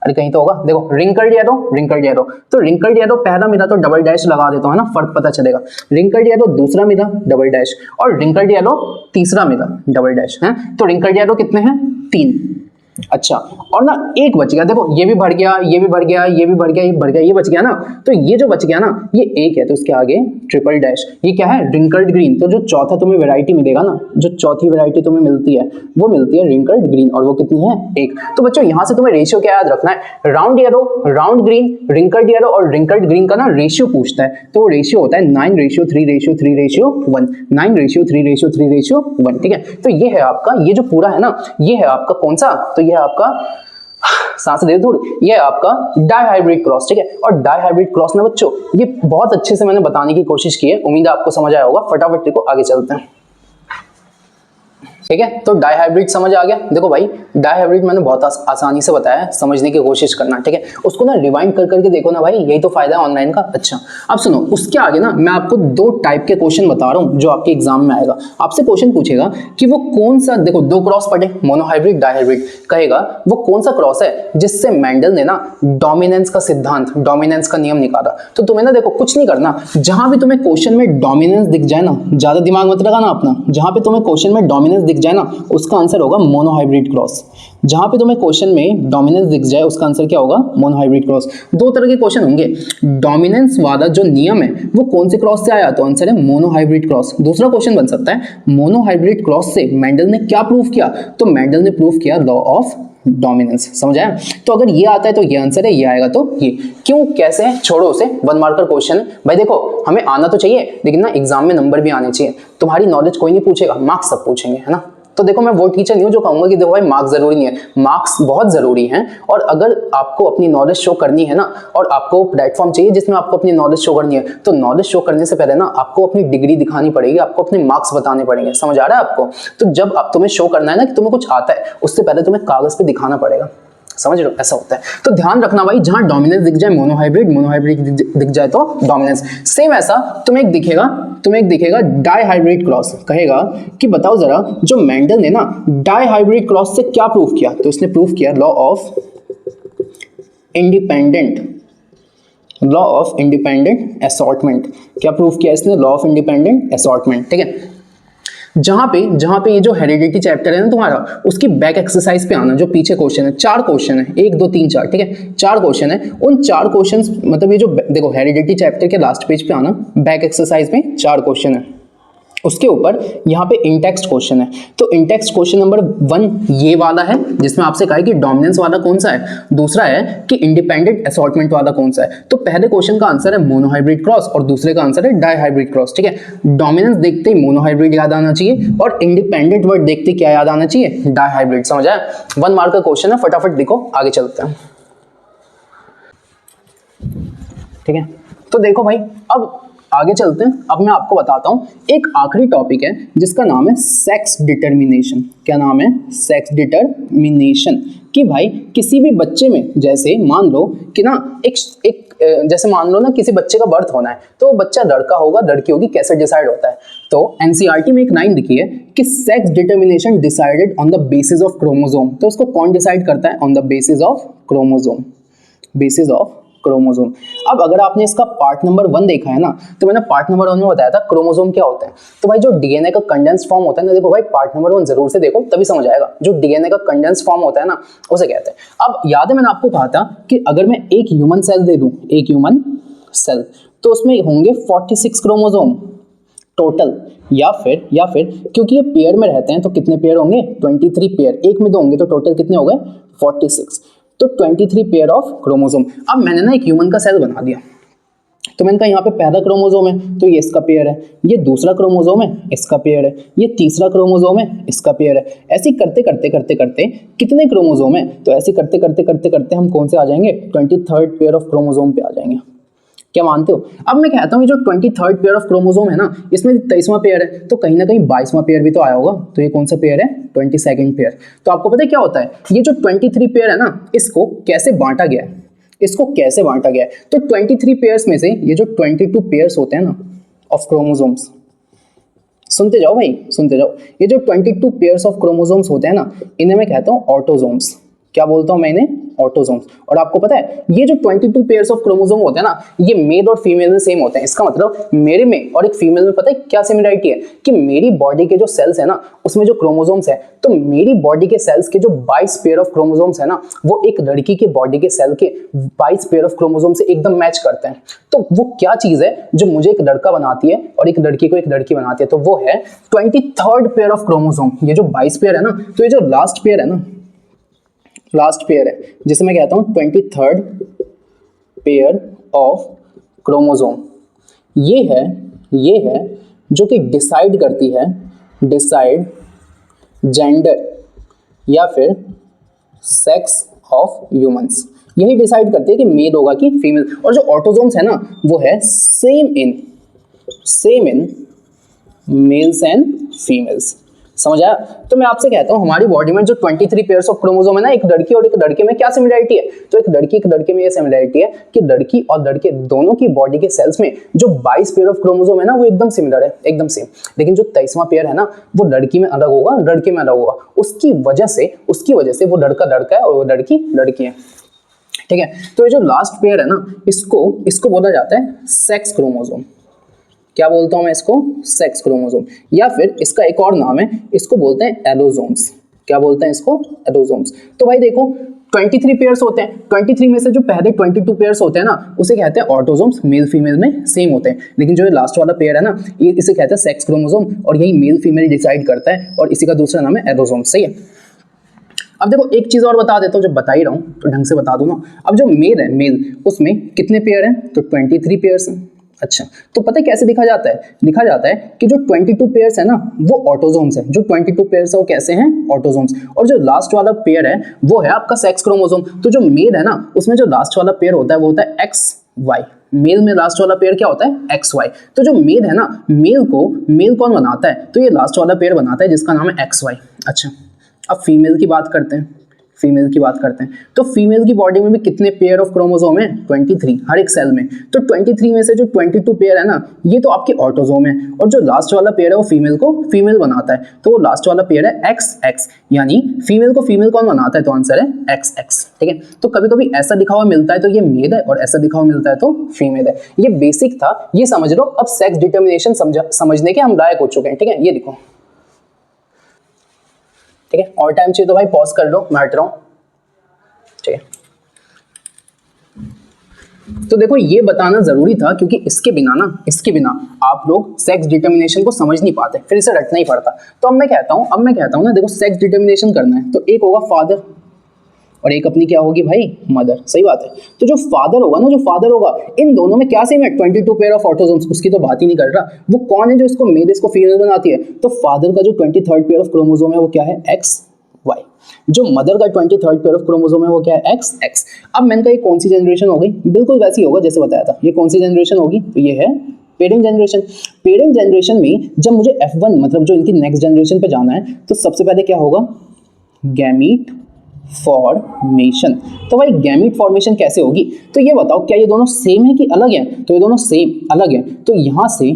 अरे कहीं तो होगा, देखो रिंकल्ड येलो। तो रिंकल्ड येलो पहला मिला तो डबल डैश लगा देता हूं, है ना, फर्क पता चलेगा। रिंकल्ड येलो दूसरा मिला डबल डैश, और रिंकल्ड येलो तीसरा मिला डबल डैश है। तो रिंकल्ड येलो कितने हैं? 3। अच्छा, और ना एक बच गया, देखो ये भी भर गया, ये भी भर गया, ये भी भर गया, ये भर गया, ये बच गया ना। तो ये जो बच गया ना, ये एक है, तो इसके आगे ट्रिपल डैश। ये क्या है? Wrinkled green. तो जो चौथा तुम्हें वैरायटी मिलेगा ना, जो चौथी वैरायटी तुम्हें मिलती है वो मिलती है रिंकल्ड ग्रीन, और वो कितनी है? 1। तो बच्चों यहाँ से तुम्हें रेशियो क्या याद रखना है? Round yellow, round green, wrinkled yellow और रिंकल्ड ग्रीन का ना रेशियो पूछता है। तो वो रेशियो होता है 9:3:3:1, 9:3:3:1, ठीक है। तो ये है आपका, ये जो पूरा है ना, ये है आपका कौन सा? तो ये है आपका, सांस ले थोड़ी, ये है आपका डाइहाइब्रिड क्रॉस, ठीक है। और डाइहाइब्रिड क्रॉस ना बच्चों, ये बहुत अच्छे से मैंने बताने की कोशिश की है, उम्मीद है आपको समझ आया होगा। फटाफट देखो, आगे चलते हैं, ठीक है। तो डाइहाइब्रिड समझ आ गया। देखो भाई, डाइहाइब्रिड मैंने बहुत आसानी से बताया, समझने की कोशिश करना, ठीक है। उसको ना रिवाइंड कर करके देखो ना भाई, यही तो फायदा है ऑनलाइन का। अच्छा, अब सुनो, उसके आगे ना मैं आपको 2 टाइप के क्वेश्चन बता रहा हूँ जो आपके एग्जाम में आएगा। आपसे क्वेश्चन पूछेगा कि वो कौन सा, देखो 2 क्रॉस पढ़े, मोनोहाइब्रिड, डाइहाइब्रिड, कहेगा वो कौन सा क्रॉस है जिससे मेंडल ने ना डोमिनेंस का सिद्धांत, डोमिनेंस का नियम निकाला। तो तुम्हें ना देखो कुछ नहीं करना, जहां भी तुम्हें क्वेश्चन में डोमिनेंस दिख जाए ना, ज्यादा दिमाग मत लगाना अपना, जहां पे तुम्हें क्वेश्चन में डोमिनेंस दिख जाए ना, उसका आंसर होगा मोनोहाइब्रिड क्रॉस। जहां पे तुम्हें क्वेश्चन में डोमिनेंस दिख जाए उसका आंसर क्या होगा? Monohybrid cross. 2 तरह के क्वेश्चन होंगे, डोमिनेंस वाला जो नियम है वो कौन से क्रॉस से आया? तो आंसर है मोनोहाइब्रिड क्रॉस। दूसरा क्वेश्चन बन सकता है, मोनोहाइब्रिड क्रॉस से मेंडल ने क्या प्रूव किया? तो मेंडल ने प्रूव किया लॉ ऑफ डोमिनेंस। समझ आया? तो अगर ये आता है तो ये आंसर है, ये आएगा तो ये। क्यों, कैसे है, छोड़ो उसे, 1 मार्कर क्वेश्चन है भाई। देखो हमें आना तो चाहिए लेकिन ना एग्जाम में नंबर भी आने चाहिए। तुम्हारी नॉलेज कोई नहीं पूछेगा, मार्क्स सब पूछेंगे, है ना। तो देखो मैं वो टीचर नहीं हूं जो कहूंगा कि देखो भाई मार्क्स जरूरी नहीं है, मार्क्स बहुत जरूरी हैं। और अगर आपको अपनी नॉलेज शो करनी है ना, और आपको प्लेटफॉर्म चाहिए जिसमें आपको अपनी नॉलेज शो करनी है, तो नॉलेज शो करने से पहले ना आपको अपनी डिग्री दिखानी पड़ेगी, आपको अपने मार्क्स बताने पड़ेंगे। समझ आ रहा है आपको? तो जब आप तुम्हें शो करना है ना कि तुम्हें कुछ आता है, उससे पहले तुम्हें कागज पे दिखाना पड़ेगा। समझ लो, ऐसा होता है। तो ध्यान रखना भाई, जहां डोमिनेंस दिख जाए मोनोहाइब्रिड दिख जाए तो डोमिनेंस। सेम ऐसा तुम्हें एक दिखेगा डाई हाइब्रिड क्रॉस। कहेगा कि बताओ जरा, जो मेंडल ने ना डाई हाइब्रिड क्रॉस से क्या प्रूफ किया, तो इसने प्रूफ किया लॉ ऑफ इंडिपेंडेंट असॉर्टमेंट। क्या प्रूफ किया इसने? Law of independent assortment. ठीक है, जहां पे ये जो हेरिडिटी चैप्टर है ना तुम्हारा, उसकी बैक एक्सरसाइज पे आना। जो पीछे क्वेश्चन है, 4 क्वेश्चन है, 1 2 3 4, ठीक है, 4 क्वेश्चन है। उन 4 क्वेश्चन मतलब ये जो देखो हेरिडिटी चैप्टर के लास्ट पेज पे आना, बैक एक्सरसाइज में 4 क्वेश्चन है। उसके ऊपर यहाँ पे इंटेक्स्ट क्वेश्चन है। तो इंटेक्स्ट क्वेश्चन नंबर 1 ये वाला है जिसमें आपसे कहा है कि डोमिनेंस वाला कौन सा है, दूसरा है कि इंडिपेंडेंट असॉर्टमेंट वाला कौन सा है। तो पहले क्वेश्चन का आंसर है मोनोहाइब्रिड क्रॉस और दूसरे का आंसर है डाईहाइब्रिड क्रॉस। ठीक है, डोमिनेंस देखते ही मोनोहाइब्रिड याद आना चाहिए और इंडिपेंडेंट वर्ड देखते ही क्या याद आना चाहिए, डाईहाइब्रिड। समझ आया? 1 मार्क का क्वेश्चन है, फटाफट देखो, आगे चलते हैं। ठीक है, तो देखो भाई अब आगे चलते हैं। अब मैं आपको बताता हूं एक आखिरी टॉपिक है जिसका नाम है सेक्स डिटर्मिनेशन। क्या नाम है? Sex determination. कि भाई किसी भी बच्चे में, जैसे मान लो कि ना जैसे मान लो ना किसी बच्चे का बर्थ होना है, तो बच्चा लड़का होगा लड़की होगी, कैसे डिसाइड होता है? तो एनसीईआरटी में एक लाइन लिखी है कि sex determination decided on the basis of chromosome. तो उसको कौन डिसाइड करता है? On the basis of chromosome, basis of chromosome. अब अगर आपने इसका पार्ट नंबर 1 देखा है ना, तो मैंने पार्ट नंबर 1 में बताया था क्रोमोसोम क्या होता है। तो भाई जो डीएनए का कंडेंस फॉर्म होता है ना, देखो भाई पार्ट नंबर 1 जरूर से देखो, तभी समझ आएगा। जो डीएनए का कंडेंस फॉर्म होता है ना, उसे कहते हैं। अब याद है मैंने आपको कहा था कि अगर मैं एक ह्यूमन सेल दे दूं, एक ह्यूमन सेल, तो उसमें होंगे 46 क्रोमोसोम टोटल, या फिर क्योंकि ये पेयर में रहते हैं तो कितने पेयर होंगे? 23 पेयर। एक में 2 होंगे तो टोटल कितने हो गए? 46। तो 23 पेयर ऑफ क्रोमोसोम। अब मैंने ना एक ह्यूमन का सेल बना दिया, तो मैंने कहा यहाँ पे पहला क्रोमोसोम है तो ये इसका पेयर है, ये दूसरा क्रोमोसोम है इसका पेयर है, ये तीसरा क्रोमोसोम है इसका पेयर है। ऐसे करते करते कितने क्रोमोसोम है? तो ऐसे करते हम कौन से आ जाएंगे? 23rd पेयर ऑफ क्रोमोसोम पे आ जाएंगे। क्या मानते हो? अब मैं कहता हूँ ये जो 23rd पेयर ऑफ क्रोमोसोम है ना, इसमें 23वां पेयर है, तो कहीं ना कहीं 22वां पेयर भी तो आया होगा। तो ये कौन सा पेयर है? 22nd pair. तो आपको पता है क्या होता है? ये जो 23 पेयर है ना, इसको कैसे बांटा गया है? तो 23 पेयर्स में से ये जो 22 पेयर्स होते हैं ना ऑफ क्रोमोसोम्स, सुनते जाओ भाई, सुनते जाओ। ये जो 22 पेयर्स ऑफ क्रोमोसोम्स होते हैं ना, इन्हें मैं कहता हूँ ऑटोसोम्स। क्या बोलता हूं मैं इन्हें? ऑटोसोम्स। और आपको पता है ये जो 22 पेयर्स ऑफ क्रोमोसोम होते हैं ना, ये मेल और फीमेल में सेम होते हैं। इसका मतलब मेरे में और एक फीमेल में पता है क्या सिमिलरिटी है? कि मेरी बॉडी के जो सेल्स है ना, उसमें जो क्रोमोसोम्स है, तो मेरी बॉडी के सेल्स के जो 22 पेयर ऑफ क्रोमोसोम्स है ना, वो एक लड़की के बॉडी के सेल के 22 पेयर ऑफ क्रोमोसोम से एकदम मैच करते हैं। तो वो क्या चीज है जो मुझे एक लड़का बनाती है और एक लड़की को एक लड़की बनाती है? तो वो है 23rd पेयर ऑफ क्रोमोसोम। ये जो 22 पेयर है ना, तो ये जो लास्ट पेयर है ना, लास्ट पेयर है जिसे मैं कहता हूं 23rd पेयर ऑफ क्रोमोसोम, ये है जो कि डिसाइड करती है, डिसाइड जेंडर या फिर सेक्स ऑफ ह्यूमंस। यही डिसाइड करती है कि मेल होगा कि फीमेल। और जो ऑटोसोम्स है ना, वो है same in males and females. समझ आया? तो मैं आपसे कहता हूं हमारी बॉडी में जो 23 पेयर्स ऑफ क्रोमोसोम है ना, एक लड़की और एक लड़के में क्या सिमिलरिटी है? तो एक लड़के में ये सिमिलरिटी है कि लड़की और लड़के दोनों की बॉडी के सेल्स में जो 22 पेयर ऑफ क्रोमोसोम है ना, वो एकदम सिमिलर है, एकदम सेम। लेकिन जो 23वां पेयर है ना, वो लड़की में अलग होगा, लड़के में अलग होगा। उसकी वजह से वो लड़का है और वो लड़की है। ठीक है, तो ये जो लास्ट पेयर है ना, इसको बोला जाता है सेक्स क्रोमोसोम। क्या बोलता हूं मैं इसको? Sex chromosome. या फिर इसका एक और नाम है, इसको बोलते हैं एलोसोम्स। क्या बोलते हैं इसको? एलोसोम्स। तो भाई देखो 23 पेयर्स होते हैं, 23 में से जो पहले 22 पेयर्स होते हैं ना, उसे कहते हैं ऑटोसोम्स, मेल फीमेल में सेम होते हैं। लेकिन जो लास्ट वाला पेयर है ना, ये इसे कहते हैं सेक्स क्रोमोसोम, और यही मेल फीमेल डिसाइड करता है, और इसी का दूसरा नाम है एलोसोम। सही है? अब देखो एक चीज और बता देता हूँ, जब बता ही रहा हूँ तो ढंग से बता दूं ना। अब जो मेल है, मेल, उसमें कितने पेयर हैं? तो 23 पेयर्स हैं। अच्छा, तो पता है कैसे लिखा जाता है? लिखा जाता है कि जो 22 पेयर्स है ना वो ऑटोजोम्स है। जो 22 पेयर्स है वो कैसे हैं? ऑटोजोम्स। और जो लास्ट वाला पेयर है वो है आपका सेक्स क्रोमोसोम। तो जो मेल है ना उसमें जो लास्ट वाला पेयर होता है वो होता है एक्स वाई। मेल में लास्ट वाला पेयर क्या होता है? X Y. तो जो मेल है ना, मेल कौन बनाता है? तो ये लास्ट वाला पेयर बनाता है जिसका नाम है एक्स वाई। अच्छा, अब फीमेल की बात करते हैं। फीमेल की बात करते हैं तो फीमेल की बॉडी में भी कितने पेयर ऑफ क्रोमोसोम है? 23 हर एक सेल में। तो 23 में से जो 22 पेयर है ना ये तो आपके ऑटोसोम है, और जो लास्ट वाला पेयर है वो फीमेल को फीमेल बनाता है। तो वो लास्ट वाला पेयर है एक्स एक्स, यानी फीमेल को फीमेल कौन बनाता है? तो आंसर है एक्स एक्स। ठीक है, तो कभी कभी ऐसा लिखा हुआ मिलता है तो ये मेल है, और ऐसा लिखा हुआ मिलता है तो फीमेल है। ये बेसिक था, ये समझ लो। अब सेक्स डिटर्मिनेशन समझने के हम लायक हो चुके हैं। ठीक है, ये देखो। ठीक है, और टाइम चाहिए तो भाई पॉज कर लो, मैं हट रहा हूं। ठीक है, तो देखो ये बताना जरूरी था क्योंकि इसके बिना आप लोग सेक्स डिटर्मिनेशन को समझ नहीं पाते, फिर इसे रटना ही पड़ता। तो अब मैं कहता हूं ना, देखो सेक्स डिटर्मिनेशन करना है तो एक होगा फादर और एक अपनी क्या होगी भाई? मदर। सही बात है। तो जो फादर होगा इन दोनों में क्या सेम है? 22 पेयर ऑफ ऑटोसोम्स। उसकी तो बात ही नहीं कर रहा। वो कौन है जो इसको मेल इसको फीमेल बनाती है? तो फादर का जो 23rd पेयर ऑफ क्रोमोसोम है वो क्या है? X Y. जो मदर का 23rd पेयर ऑफ क्रोमोसोम है वो क्या है? X x. अब मैंने कहा ये कौन सी जनरेशन हो गई? बिल्कुल वैसी होगा जैसे बताया था। ये कौन सी जनरेशन होगी? तो ये है पेरेंट जनरेशन। पेरेंट जनरेशन में जब मुझे F1 मतलब जो इनकी नेक्स्ट जनरेशन पे जाना है तो सबसे पहले क्या होगा? Gamete formation. तो भाई गैमीट फॉर्मेशन कैसे होगी? तो ये बताओ क्या ये दोनों सेम है कि अलग है? तो ये दोनों सेम अलग है। तो यहाँ से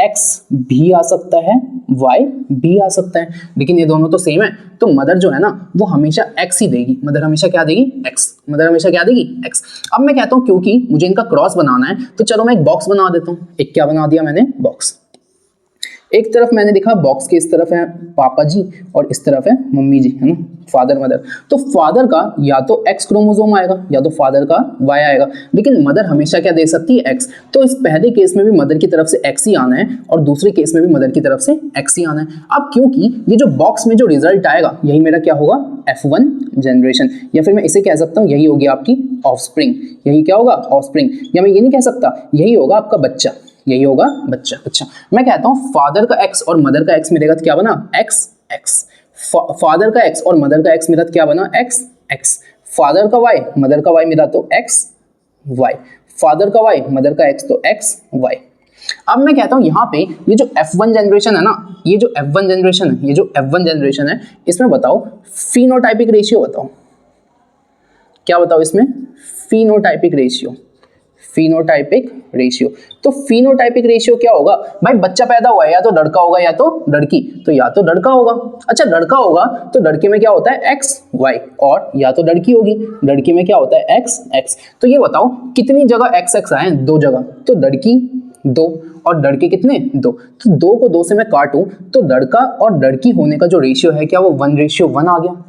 x भी आ सकता है, y भी आ सकता है, लेकिन ये दोनों तो सेम है। तो मदर जो है ना वो हमेशा x ही देगी। मदर हमेशा क्या देगी? x। मदर हमेशा क्या देगी? x। अब मैं कहता हूँ क्योंकि मुझे इनका क्रॉस बनाना है तो चलो मैं एक बॉक्स बना देता हूँ। एक क्या बना दिया मैंने? बॉक्स। एक तरफ मैंने लिखा बॉक्स के इस तरफ है पापा जी और इस तरफ है मम्मी जी, है ना, फादर मदर। तो फादर का या तो एक्स क्रोमोसोम आएगा या तो फादर का वाई आएगा, लेकिन मदर हमेशा क्या दे सकती है? एक्स। तो इस पहले केस में भी मदर की तरफ से एक्स ही आना है और दूसरे केस में भी मदर की तरफ से एक्स ही आना है। अब क्योंकि ये जो बॉक्स में जो रिजल्ट आएगा यही मेरा क्या होगा? F1 जनरेशन, या फिर मैं इसे कह सकता हूँ यही होगी आपकी ऑफस्प्रिंग। यही क्या होगा? ऑफस्प्रिंग। या मैं ये नहीं कह सकता यही होगा आपका बच्चा, यही होगा बच्चा। अच्छा, मैं कहता हूँ फादर का एक्स और मदर का एक्स मिलेगा तो क्या बना? X x. फादर का एक्स और मदर का एक्स मिला तो क्या बना? X x. फादर का वाई मदर का वाई मिला तो एक्स वाई। फादर का वाई मदर का एक्स तो एक्स वाई। अब मैं कहता हूँ यहाँ पे ये जो F1 जनरेशन है ना, ये जो F1 जनरेशन है इसमें बताओ फिनोटाइपिक रेशियो बताओ। क्या बताओ इसमें? Phenotypic ratio. तो फिनोटाइपिक रेशियो क्या होगा भाई? बच्चा पैदा हुआ है या तो लड़का होगा या तो लड़की, तो या तो लड़का होगा। अच्छा, लड़का होगा तो लड़के में क्या होता है? एक्स वाई, और या तो लड़की होगी, लड़की में क्या होता है? X x. तो ये बताओ कितनी जगह एक्स एक्स आए? 2 जगह। तो लड़की 2 और लड़के कितने? 2। तो 2 को 2 से मैं काटूं तो लड़का और लड़की होने का जो रेशियो है क्या वो 1:1 आ गया?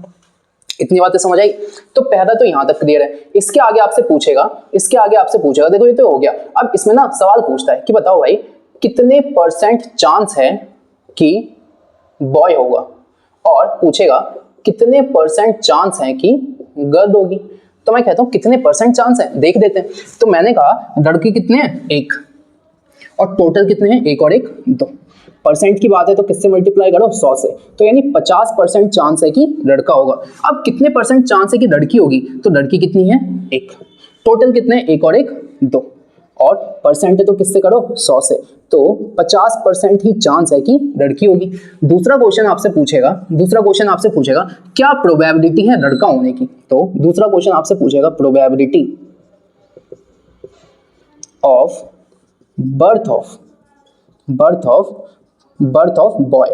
इतनी बातें समझ आई? तो पहला तो यहां तक क्लियर है। इसके आगे आपसे पूछेगा देखो ये तो हो गया। अब इसमें ना सवाल पूछता है कि बताओ भाई कितने % चांस है कि बॉय होगा, और पूछेगा कितने % चांस है कि गर्ल होगी। तो मैं कहता हूं कितने % चांस है देख देते हैं। तो मैंने कहा लड़के कितने हैं? 1, और टोटल कितने हैं? 1 और 1 2। परसेंट की बात है तो किससे मल्टीप्लाई करो? 100 से। तो यानी 50% चांस है कि लड़का होगा। अब कितने % चांस है कि लड़की होगी? तो लड़की कितनी है? 1। टोटल कितने? 1 और 1 2, और परसेंट है तो किससे करो? 100 से। तो 50% ही चांस है कि लड़की होगी। दूसरा क्वेश्चन आपसे पूछेगा क्या प्रोबेबिलिटी है लड़का होने की? तो दूसरा क्वेश्चन आपसे पूछेगा probability of birth of boy,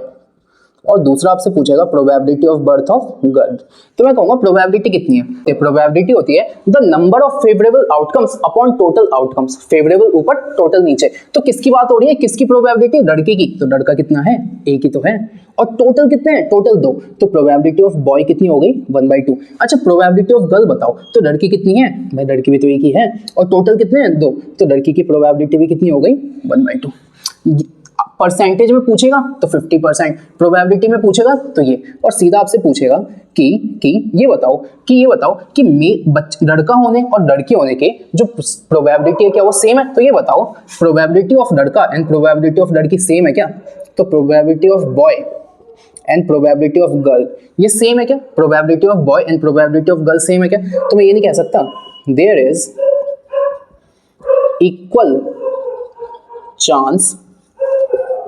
और दूसरा आपसे पूछेगा probability of birth of girl. तो मैं कहूंगा प्रोबेबिलिटी कितनी है? प्रोबेबिलिटी होती है the number of favourable outcomes upon total outcomes. Favourable ऊपर, टोटल नीचे। तो किसकी बात हो रही है? किसकी प्रोबेबिलिटी? लड़के की। तो लड़का कितना है? 1 ही तो है। और टोटल कितने हैं? टोटल 2। तो प्रोबेबिलिटी ऑफ बॉय कितनी हो गई? 1/2। अच्छा, प्रोबेबिलिटी ऑफ गर्ल बताओ। तो लड़की कितनी है? भाई लड़की भी तो 1 ही है। और टोटल कितने हैं? 2। तो लड़की की प्रोबेबिलिटी भी कितनी हो गई? 1/2। परसेंटेज में पूछेगा तो 50%, प्रोबेबिलिटी में पूछेगा तो ये, और सीधा आपसे पूछेगा कि ये बताओ कि लड़का होने और लड़की होने के जो प्रोबेबिलिटी है क्या वो सेम है? तो ये बताओ प्रोबेबिलिटी ऑफ लड़का एंड प्रोबेबिलिटी ऑफ लड़की सेम है क्या? तो probability of boy and probability of girl ये सेम है क्या? Probability of boy and probability of girl same है क्या? तो मैं ये नहीं कह सकता there is equal chance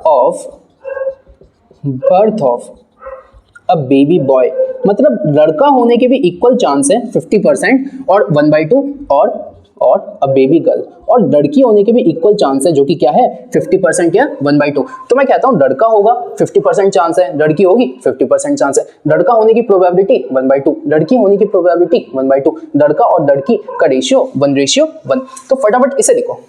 of birth of a baby boy, मतलब लड़का होने के भी इक्वल चांस है 50% और 1/2 और अ बेबी गर्ल, और लड़की होने के भी इक्वल चांस है जो कि क्या है 50% या 1/2। तो मैं कहता हूं लड़का होगा 50% चांस है, लड़की होगी 50% चांस है। लड़का होने की प्रोबेबिलिटी 1/2, लड़की होने की प्रोबेबिलिटी 1/2, लड़का और लड़की का रेशियो 1:1। तो फटाफट इसे देखो,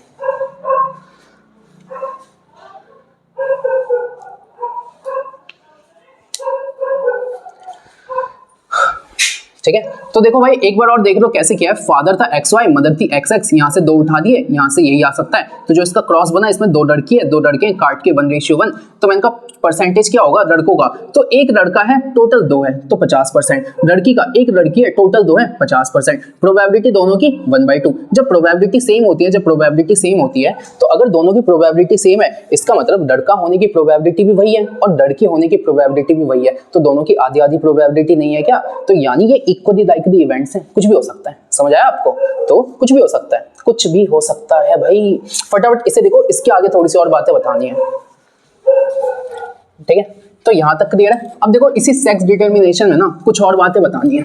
ठीक है। तो देखो भाई एक बार और देख लो कैसे किया है। फादर था XY, मदर थी XX, यहाँ से 2 उठा दिए, यहाँ से यही आ सकता है। तो जो इसका क्रॉस बना इसमें 2 लड़की है, 2 लड़के काट के 1:1। तो मैं इनका परसेंटेज क्या होगा लड़कों का? तो एक लड़का है टोटल 2 है तो 50%, लड़की का एक लड़की है टोटल 2 है 50%, प्रोबेबिलिटी दोनों की 1/2। जब प्रोबेबिलिटी सेम होती है तो अगर दोनों की प्रोबेबिलिटी सेम है इसका मतलब लड़का होने की प्रोबेबिलिटी भी वही है और लड़की होने की प्रोबेबिलिटी भी वही है, तो दोनों की आधी आधी प्रोबेबिलिटी नहीं है क्या? तो यानी ये इक्वली लाइकली इवेंट्स हैं, कुछ भी हो सकता है। समझ आया आपको? तो कुछ भी हो सकता है, कुछ भी हो सकता है भाई। फटाफट इसे देखो, इसके आगे थोड़ी सी और बातें बतानी है, ठीक है। तो यहां तक क्लियर है। अब देखो इसी सेक्स डिटर्मिनेशन में ना कुछ और बातें बतानी है।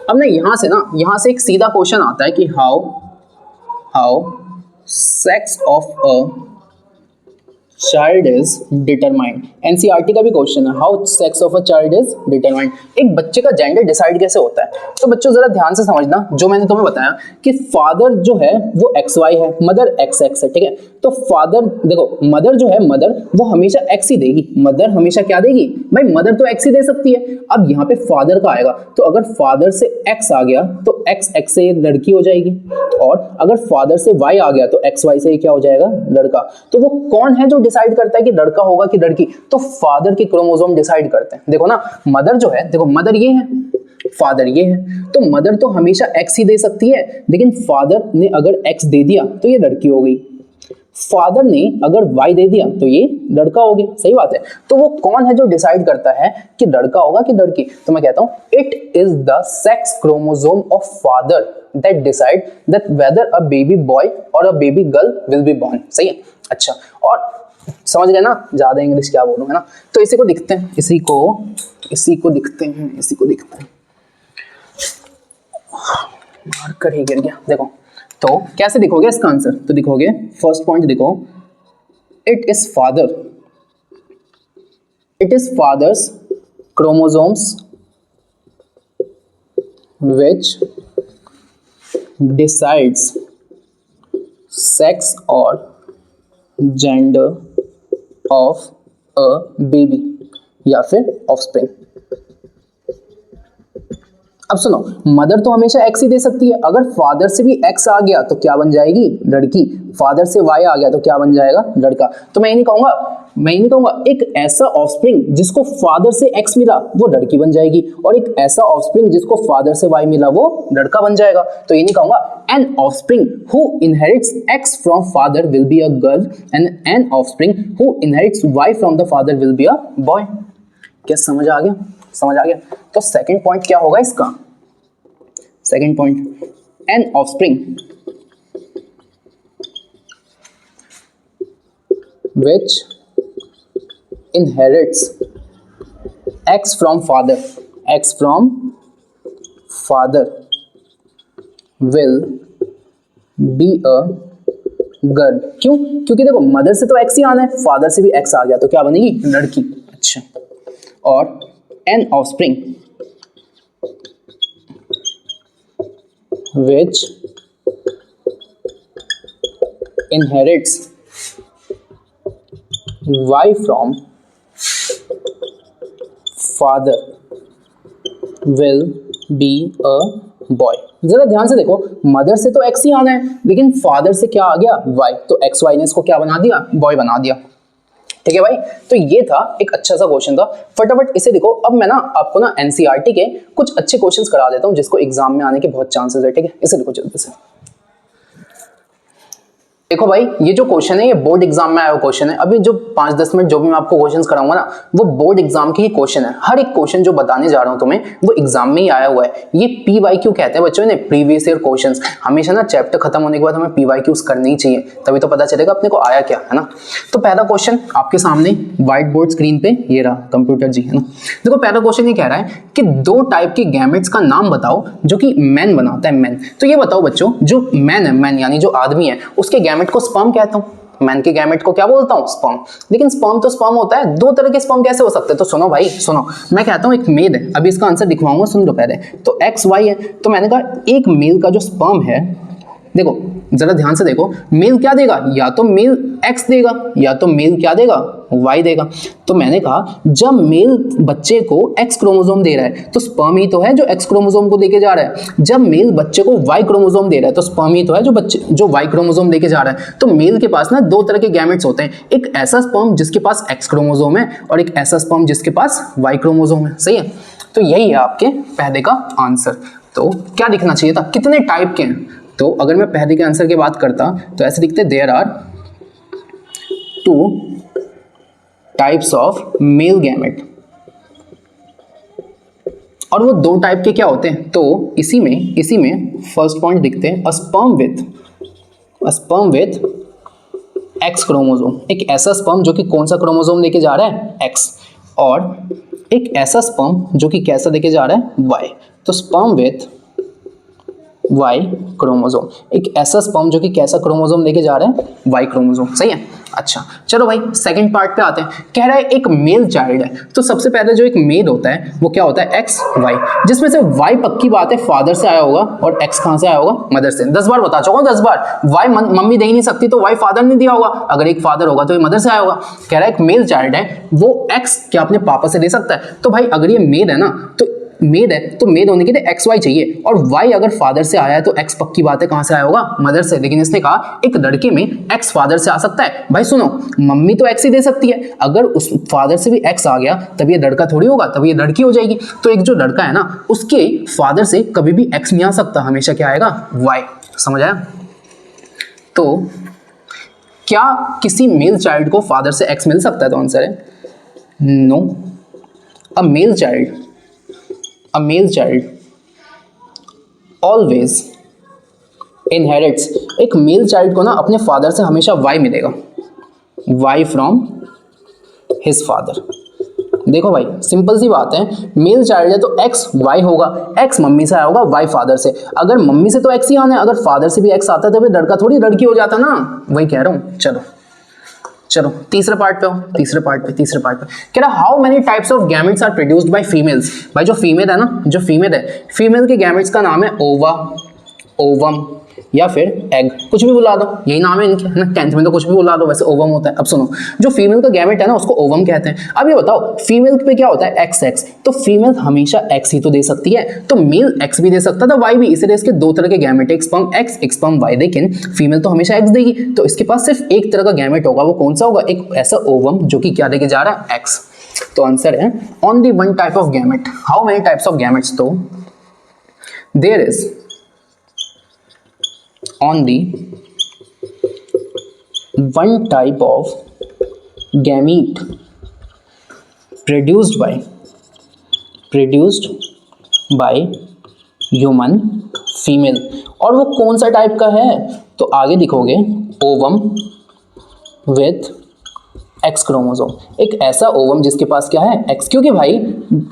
अब ना यहां से एक सीधा क्वेश्चन आता है कि how sex of a child is determined. NCERT का भी क्वेश्चन है, how sex of a child is determined. एक बच्चे का जेंडर डिसाइड कैसे होता है? तो बच्चों जरा ध्यान से समझना, जो मैंने तुम्हें बताया कि फादर जो है वो XY है, मदर XX है, ठीक है। तो फादर देखो, मदर जो है मदर वो हमेशा X ही देगी, मदर हमेशा क्या देगी भाई? मदर तो X ही दे सकती है। अब यहाँ पे फादर का आएगा तो अगर फादर से X आ गया तो XX से लड़की हो जाएगी, और अगर फादर से Y आ गया तो XY से क्या हो जाएगा? लड़का। तो वो कौन है जो डिसाइड करता है कि लड़का होगा कि लड़की? तो फादर के क्रोमोसोम डिसाइड करते हैं। देखो ना, मदर जो है, देखो मदर ये है, फादर ये है, तो मदर तो हमेशा X ही दे सकती है, लेकिन फादर ने अगर X दे दिया तो ये लड़की हो गई, फादर ने अगर Y दे दिया तो ये लड़का हो गया। सही बात है। तो वो कौन है जो डिसाइड करता है कि लड़का होगा कि लड़की? तो मैं कहता हूं it is the sex chromosome of father that decide that whether a baby boy और a baby girl will be born. सही है। अच्छा, और समझ गए ना, ज्यादा इंग्लिश क्या बोलूं, है ना। तो इसी को दिखते हैं, इसी को दिखते हैं। मार्कर ही गिर गया। देखो तो कैसे दिखोगे इसका आंसर? तो दिखोगे, फर्स्ट पॉइंट देखो, it is father's chromosomes which decides sex और जेंडर ऑफ अ बेबी या फिर ऑफस्प्रिंग। अब सुनो, मदर तो हमेशा X ही दे सकती है, अगर फादर से भी X आ गया तो क्या बन जाएगी? लड़की। फादर से Y आ गया तो क्या बन जाएगा? लड़का। तो मैं ये नहीं कहूंगा एक ऐसा ऑफस्प्रिंग जिसको फादर से X मिला वो लड़की बन जाएगी, और एक ऐसा ऑफस्प्रिंग जिसको फादर से Y मिला वो लड़का बन जाएगा। तो ये नहीं कहूंगा an offspring who inherits X from father will be a girl and an offspring who inherits Y from the father will be a boy. क्या समझ आ गया? तो सेकंड पॉइंट क्या होगा इसका? Second point, an offspring which inherits X from father will be a girl. क्यों? क्योंकि देखो मदर से तो X ही आना है, फादर से भी X आ गया तो क्या बनेगी? लड़की। अच्छा, और an offspring which inherits Y from father will be a boy। जरा ध्यान से देखो, मदर से तो एक्स ही आना है, लेकिन फादर से क्या आ गया, वाई, तो एक्स वाई ने इसको क्या बना दिया, बॉय बना दिया। ठीक है भाई, तो ये था एक अच्छा सा क्वेश्चन था। फटाफट इसे देखो। अब मैं ना आपको ना एनसीईआरटी के कुछ अच्छे क्वेश्चंस करा देता हूं जिसको एग्जाम में आने के बहुत चांसेस है। ठीक है, इसे देखो जल्दी से। देखो भाई, ये जो क्वेश्चन है ये बोर्ड एग्जाम में आया हुआ क्वेश्चन है। अभी जो 5-10 मिनट जो भी मैं आपको क्वेश्चंस कराऊंगा ना, वो बोर्ड एग्जाम के ही क्वेश्चन है। हर एक क्वेश्चन जो बताने जा रहा हूं तुम्हें वो एग्जाम में ही आया हुआ है। ये PYQ कहते हैं बच्चों ने, प्रीवियस ईयर क्वेश्चंस। हमेशा ना चैप्टर खत्म होने के बाद हमें PYQs करने ही चाहिए, तभी तो पता चलेगा अपने को आया क्या है ना। तो पहला क्वेश्चन आपके सामने व्हाइट बोर्ड स्क्रीन पे ये रहा, कंप्यूटर जी है ना। देखो पहला क्वेश्चन ये कह रहा है कि 2 टाइप के गैमेट्स का नाम बताओ जो कि मैन बनाता है, मैन। तो ये बताओ बच्चों, जो मैन है, मैन यानी जो आदमी है, उसके गैमेट को स्पर्म कहता हूं। मैन के गैमेट को क्या बोलता हूं, स्पर्म। लेकिन स्पर्म तो स्पर्म होता है, 2 तरह के स्पर्म कैसे हो सकते हैं? तो सुनो भाई सुनो, मैं कहता हूं एक मेल है, अभी इसका आंसर दिखवाऊंगा, सुन लो पहले। तो एक्स वाई है, तो मैंने कहा एक मेल का जो स्पर्म है, देखो जरा ध्यान से देखो, मेल क्या देगा, या तो मेल एक्स देगा या तो मेल क्या देगा, वाई देगा। तो मैंने कहा जब मेल बच्चे को एक्स क्रोमोसोम दे रहा है तो स्पर्म ही तो है जो एक्स क्रोमोसोम को लेके जा रहा है। जब मेल बच्चे को वाई क्रोमोसोम दे रहा है तो स्पर्म ही तो है जो वाई क्रोमोसोम लेके जा रहा है। तो मेल के पास ना 2 तरह के गैमेट्स होते हैं, एक ऐसा स्पर्म जिसके पास एक्स क्रोमोसोम है और एक ऐसा स्पर्म जिसके पास वाई क्रोमोसोम है। सही है, तो यही है आपके पहले का आंसर। तो क्या दिखना चाहिए था, कितने टाइप के हैं? तो अगर मैं पहले के आंसर की बात करता तो ऐसे दिखते, there are 2 types of male gamete. और वो 2 टाइप के क्या होते हैं? तो इसी में फर्स्ट पॉइंट दिखते हैं, a sperm with x chromosome. एक ऐसा स्पर्म जो कि कौन सा क्रोमोसोम लेके जा रहा है, एक्स, और एक ऐसा स्पर्म जो कि कैसा लेके जा रहा है, वाई। तो स्पर्म विथ वाई क्रोमोसोम, एक ऐसा स्पर्म जो कि कैसा क्रोमोसोम लेके जा रहा है, वाई क्रोमोसोम। सही है, अच्छा चलो भाई सेकंड पार्ट पे आते हैं। कह रहा है एक मेल चाइल्ड है, तो सबसे पहले जो एक मेल होता है वो क्या होता है, एक्स वाई, जिसमें से वाई पक्की बात है फादर से आया होगा और एक्स कहां से आया होगा, मदर से। 10 बार बता चुका हूं, 10 बार। वाई मम्मी दे ही नहीं सकती तो वाई फादर ने दिया होगा, अगर एक फादर होगा तो ये मदर से आया होगा। कह रहा है एक मेल चाइल्ड है, वो एक्स क्या अपने पापा से दे सकता है? तो भाई अगर ये मेल है ना, तो मेल है तो मेल होने के लिए एक्स वाई चाहिए, और वाई अगर फादर से आया है तो एक्स पक्की बात है कहां से आया होगा, मदर से। लेकिन इसने कहा एक लड़के में एक्स फादर से आ सकता है। भाई सुनो, मम्मी तो एक्स ही दे सकती है, अगर उस फादर से भी एक्स आ गया तब ये लड़का थोड़ी होगा, तब ये लड़की हो जाएगी। तो एक जो लड़का है ना, उसके फादर से कभी भी एक्स नहीं आ सकता, हमेशा क्या आएगा, वाई। समझ आया? तो क्या किसी मेल चाइल्ड को फादर से एक्स मिल सकता है? तो आंसर है नो। अ मेल चाइल्ड ऑलवेज इनहेरिट्स, एक मेल चाइल्ड को ना अपने फादर से हमेशा वाई मिलेगा, वाई फ्रॉम हिज फादर। देखो भाई सिंपल सी बात है, मेल चाइल्ड है तो एक्स वाई होगा, एक्स मम्मी से आया होगा, वाई फादर से। अगर मम्मी से तो एक्स ही आना है, अगर फादर से भी एक्स आता है तो लड़का थोड़ी लड़की हो जाता ना, वही कह रहा हूं। चलो तीसरे पार्ट पे कह रहा how many types of gametes are produced by females. भाई जो फीमेल है ना, फीमेल के गैमेट्स का नाम है ओवा, ओवम या फिर एग, कुछ भी बुला दो, यही नाम है इनके, है ना। 10th में तो कुछ भी बुला दो, वैसे ओवम होता है। अब सुनो, जो फीमेल का गैमेट है ना उसको ओवम कहते हैं। अब ये बताओ फीमेल पे क्या होता है, एक्स, तो फीमेल हमेशा एक्स ही तो दे सकती है, तो मेल एक्स भी दे सकता था, वाई भी, इसलिए इसके 2 तरह के गैमेट, एक स्पर्म एक्स, एक स्पर्म वाई। लेकिन फीमेल तो हमेशा एक्स देगी, तो इसके पास सिर्फ एक तरह का गैमेट होगा, वो कौन सा होगा, एक ऐसा ओवम जो कि क्या लेके जा रहा है, एक्स। तो आंसर है only 1 type of gamete. How many types of gametes? तो there is only 1 type of gamete produced by human female। और वो कौन सा टाइप का है? तो आगे दिखोगे, ओवम विथ एक्स क्रोमोसोम, एक ऐसा ओवम जिसके पास क्या है, एक्स। क्योंकि भाई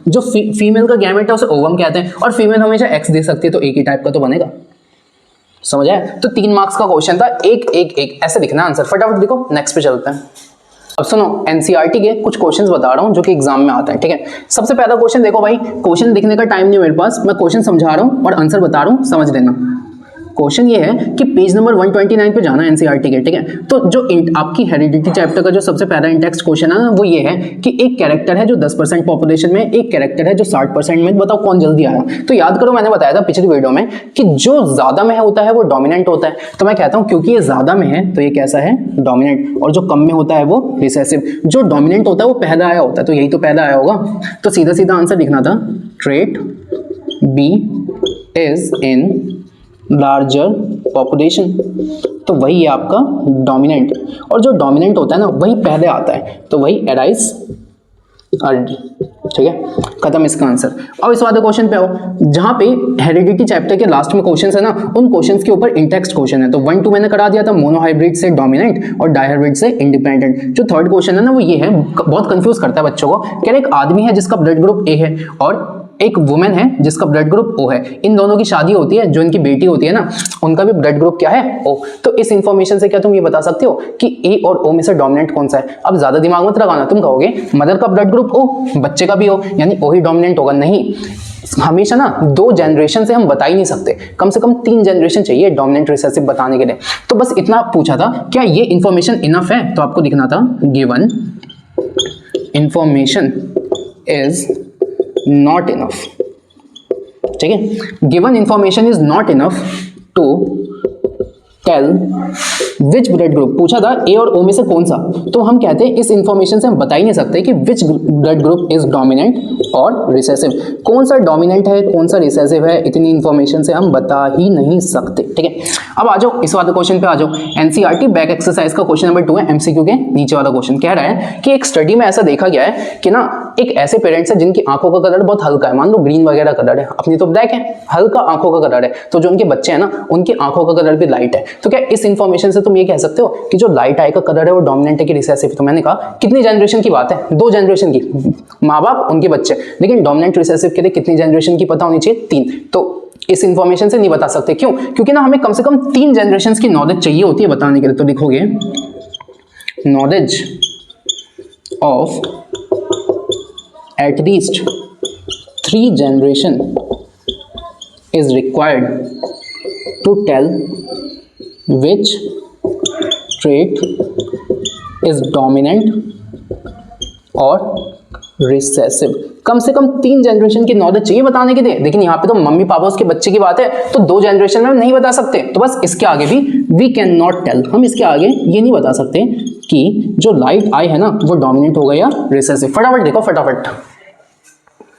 जो फीमेल का गैमेट है उसे ओवम कहते हैं, और फीमेल हमेशा एक्स दे सकती है, तो एक ही टाइप का तो बनेगा। समझ आया? तो 3 मार्क्स का क्वेश्चन था, एक ऐसे लिखना आंसर। फटाफट देखो, नेक्स्ट पे चलते हैं। अब सुनो, एनसीईआरटी के कुछ क्वेश्चंस बता रहा हूं जो कि एग्जाम में आते हैं। ठीक है, सबसे पहला क्वेश्चन देखो भाई, क्वेश्चन लिखने का टाइम नहीं मेरे पास, मैं क्वेश्चन समझा रहा हूं और आंसर बता रहा हूं, समझ लेना। क्वेश्चन ये है कि पेज नंबर 129 पे जाना एनसीईआरटी के, ठीक है। तो जो आपकी हेरिडिटी चैप्टर का जो सबसे पहला इंडेक्स क्वेश्चन है ना, वो ये है कि एक कैरेक्टर है जो 10% पॉपुलेशन में, एक कैरेक्टर है जो 60% में, बताओ कौन जल्दी आया। तो याद करो मैंने बताया था पिछली वीडियो में कि जो ज्यादा में होता है वो डोमिनेंट होता है। तो मैं कहता हूं क्योंकि ये ज्यादा में है तो ये कैसा है, डोमिनेंट, और जो कम में होता है वो रिसेसिव। जो डोमिनेंट होता है वो पहला आया होता है, तो यही तो पहला आया होगा। तो सीधा सीधा आंसर लिखना था, trait B is in larger population. तो वही है आपका डोमिनेंट, और जो डोमिनेंट होता है ना वही पहले आता है, तो वही एराइज अर्ली, ठीक है। खत्म इसका आंसर। अब इस वाले क्वेश्चन पे आओ, जहां पे हेरिडिटी चैप्टर के लास्ट में क्वेश्चंस है ना, उन क्वेश्चंस के ऊपर इंटेक्स्ट क्वेश्चन है। तो 1 2 मैंने करा दिया था, मोनोहाइब्रिड से डोमिनेंट और डाइहाइब्रिड से इंडिपेंडेंट। जो थर्ड क्वेश्चन है ना वो ये है, बहुत कंफ्यूज करता है बच्चों को। कह रहे एक आदमी है जिसका ब्लड ग्रुप ए है और एक वुमेन है जिसका ब्लड ग्रुप ओ है, इन दोनों की शादी होती है, जो इनकी बेटी होती है ना उनका भी ब्लड ग्रुप क्या है, ओ। तो इस इंफॉर्मेशन से क्या तुम ये बता सकते हो कि ए और ओ में से डोमिनेंट कौन सा है। अब ज्यादा दिमाग मत लगाना, तुम कहोगे मदर का ब्लड ग्रुप ओ, बच्चे का भी ओ, यानी ओ ही डोमिनेंट होगा। नहीं, हमेशा ना 2 जनरेशन से हम बता ही नहीं सकते, कम से कम 3 जनरेशन चाहिए डोमिनेंट रिसेसिव बताने के लिए। तो बस इतना पूछा था, क्या ये इंफॉर्मेशन इनफ है। तो आपको लिखना था given information is not enough, ठीक है। Given information is not enough to tell which blood group, पूछा था ए और ओ में से कौन सा। तो हम कहते हैं इस इंफॉर्मेशन से हम बता ही नहीं सकते कि विच ब्लड ग्रुप इज डोमिनेंट और रिसेसिव, कौन सा डोमिनेंट है कौन सा रिसेसिव है, इतनी इंफॉर्मेशन से हम बता ही नहीं सकते, ठीक है। अब आ जाओ इस वाले क्वेश्चन पे आ जाओ। एनसीईआरटी बैक एक्सरसाइज का क्वेश्चन नंबर 2 है, एमसीक्यू के नीचे वाला क्वेश्चन। कह रहा है कि एक स्टडी में ऐसा देखा गया है कि ना एक ऐसे पेरेंट्स है जिनकी आंखों का कलर बहुत हल्का है, मान लो ग्रीन वगैरह कलर है, अपनी तो ब्लैक है, हल्का आंखों का कलर है, तो जो उनके बच्चे हैं ना उनकी आंखों का कलर भी लाइट है। तो क्या इस इंफॉर्मेशन से तुम ये कह सकते हो कि जो लाइट आई का कलर है वो डोमिनेंट है कि रिसेसिव। तो मैंने कहा कितनी जनरेशन की बात है, 2 जनरेशन की, माँ बाप उनके बच्चे, लेकिन डोमिनेंट रिसेसिव के लिए कितनी जनरेशन की पता होनी चाहिए, 3। तो इस इंफॉर्मेशन से नहीं बता सकते, क्यों, क्योंकि ना हमें कम से कम 3 जनरेशन की नॉलेज चाहिए होती है बताने के लिए। तो लिखोगे knowledge of at least 3 generation is required to tell which trait is dominant और recessive। कम से कम 3 जनरेशन की नॉलेज चाहिए बताने के लिए, लेकिन यहाँ पे तो मम्मी पापा उसके बच्चे की बात है, तो 2 जनरेशन में नहीं बता सकते। तो बस इसके आगे भी वी कैन नॉट टेल, हम इसके आगे ये नहीं बता सकते कि जो लाइट आई है ना वो डोमिनेंट होगा या रिसेसिव। फटाफट देखो, फटाफट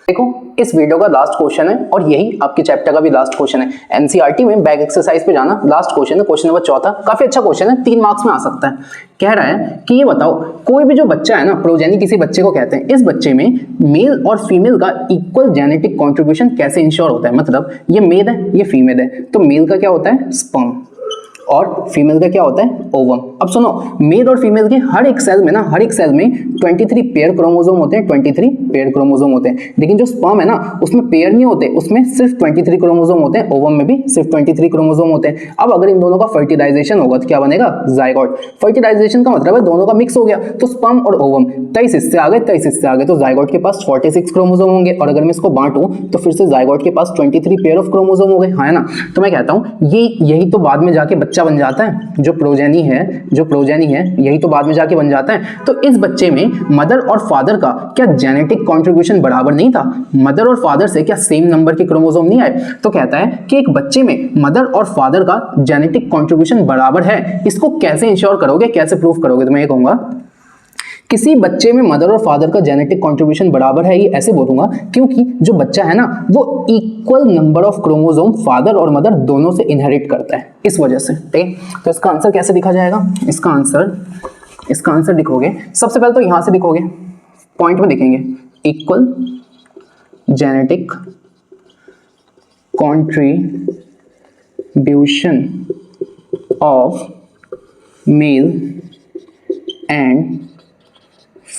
देखो, इस वीडियो का लास्ट क्वेश्चन है और यही आपके चैप्टर का भी लास्ट क्वेश्चन है। एनसीईआरटी में बैक एक्सरसाइज पे जाना, लास्ट क्वेश्चन है, क्वेश्चन नंबर 4। काफी अच्छा क्वेश्चन है, 3 मार्क्स में आ सकता है। कह रहा है कि ये बताओ कोई भी जो बच्चा है ना, प्रोजेनी किसी बच्चे को कहते हैं, इस बच्चे में मेल और फीमेल का इक्वल जेनेटिक कॉन्ट्रीब्यूशन कैसे इंश्योर होता है। मतलब ये मेल है ये फीमेल है, तो मेल का क्या होता है, स्पर्म, और फीमेल का क्या होता है, ओवम। अब सुनो, मेल और फीमेल के हर एक सेल में ना, हर एक सेल में 23 पेयर क्रोमोसोम होते हैं, 23 पेयर क्रोमोसोम होते हैं। लेकिन जो स्पर्म है ना उसमें पेयर नहीं होते, उसमें सिर्फ 23 क्रोमोसोम होते हैं, ओवम में भी सिर्फ 23 क्रोमोसोम होते हैं। अब अगर इन दोनों का फर्टिलाइजेशन होगा तो क्या बनेगा, जाइगोट। फर्टिलाइजेशन का मतलब है दोनों का मिक्स हो गया, तो स्पर्म और ओवम 23 हिस्से आ गए, 23 हिस्से आ गए, तो जाइगोट के पास 46 क्रोमोसोम होंगे। और अगर मैं इसको बांटूं तो फिर से जाइगोट के पास 23 पेयर ऑफ क्रोमोसोम हो गए, है ना। तो मैं कहता हूं यही तो बाद में जाके बच्चा बन जाता है, जो प्रोजेनी है यही तो बाद में जाके बन जाता है। तो इस बच्चे में मदर और फादर का क्या जेनेटिक कंट्रीब्यूशन बराबर नहीं था, मदर और फादर से क्या सेम नंबर के क्रोमोसोम नहीं आए। तो कहता है कि एक बच्चे में मदर और फादर का जेनेटिक कंट्रीब्यूशन बराबर है, इसको कैसे इंश्योर करोगे, कैसे प्रूफ करोगे। तो मैं ये कहूंगा किसी बच्चे में मदर और फादर का जेनेटिक कंट्रीब्यूशन बराबर है, ये ऐसे बोलूंगा क्योंकि जो बच्चा है ना वो equal number of chromosome father और मदर दोनों से इनहेरिट करता है, इस वजह से, ठीक है। तो इसका आंसर कैसे लिखा जाएगा, इसका आंसर लिखोगे सबसे पहले तो यहां से लिखोगे, पॉइंट में लिखेंगे equal genetic contribution of male and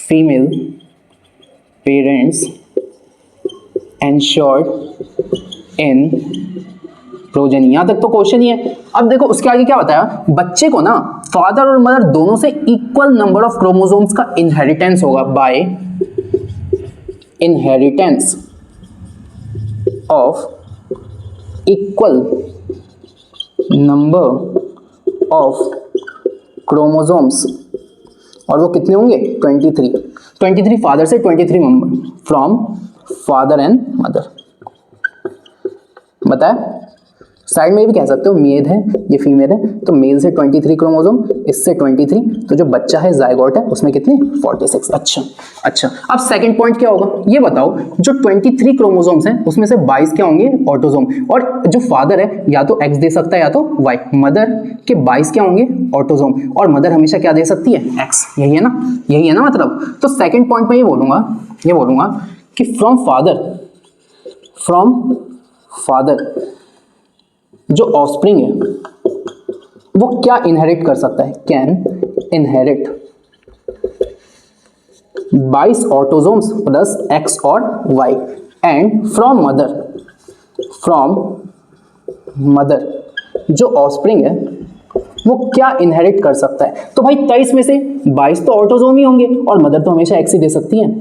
female parents ensured in progeny. यहां तक तो क्वेश्चन ही है। अब देखो उसके आगे क्या बताया, बच्चे को ना फादर और मदर दोनों से इक्वल नंबर ऑफ क्रोमोसोम्स का इनहेरिटेंस होगा by inheritance of equal number of chromosomes, और वो कितने होंगे 23 फादर से 23 member from father and mother. बताया, साइड में भी कह सकते हो मेल है ये फीमेल है, तो मेल से 23 क्रोमोसोम, इससे 23, तो जो बच्चा है जायगोट है उसमें कितने 46। अच्छा अब सेकंड पॉइंट क्या होगा ये बताओ, जो 23 क्रोमोसोम्स हैं उसमें से 22 क्या होंगे ऑटोसोम, और जो फादर है या तो एक्स दे सकता है या तो वाई, मदर के 22 क्या होंगे ऑटोसोम, और मदर हमेशा क्या दे सकती है एक्स, यही है ना मतलब। तो सेकंड पॉइंट में ये बोलूंगा कि फ्रॉम फादर जो ऑफस्प्रिंग है वो क्या इनहेरिट कर सकता है, can inherit 22 autosomes plus x और वाई, एंड फ्रॉम मदर जो ऑफस्प्रिंग है वो क्या इनहेरिट कर सकता है। तो भाई 23 में से 22 तो ऑटोसोम ही होंगे और मदर तो हमेशा एक्स ही दे सकती है,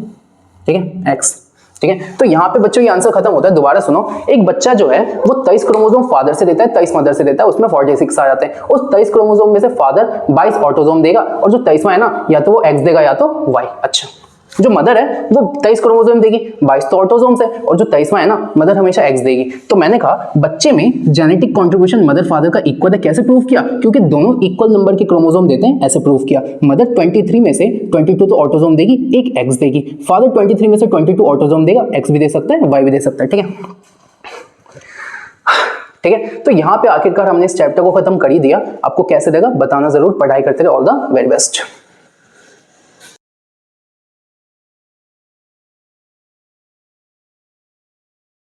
ठीक है एक्स, ठीक है। तो यहाँ पे बच्चों ये आंसर खत्म होता है। दोबारा सुनो, एक बच्चा जो है वो 23 क्रोमोसोम फादर से देता है, 23 मदर से देता है, उसमें 46 आ जाते हैं। उस 23 क्रोमोसोम में से फादर 22 ऑटोसोम देगा और जो 23वां है ना या तो वो एक्स देगा या तो वाई। अच्छा, जो मदर है वो 23 क्रोमोसोम देगी, 22 तो ऑटोसोम्स है, और जो 23वां है ना मदर हमेशा एक्स देगी। तो मैंने कहा बच्चे में जेनेटिक कंट्रीब्यूशन मदर फादर का इक्वल है। कैसे प्रूव किया, क्योंकि दोनों इक्वल नंबर के क्रोमोसोम देते हैं, ऐसे प्रूव किया। मदर 23 में से 22 तो ऑटोसोम देगी, एक एक्स देगी, फादर 23 में से 22 ऑटोसोम देगा, एक्स भी दे सकता है वाई भी दे सकता है, ठीक है। तो यहाँ पे आखिरकार हमने इस चैप्टर को खत्म कर ही दिया। आपको कैसे लगा बताना जरूर, पढ़ाई करते रहे। All the very best.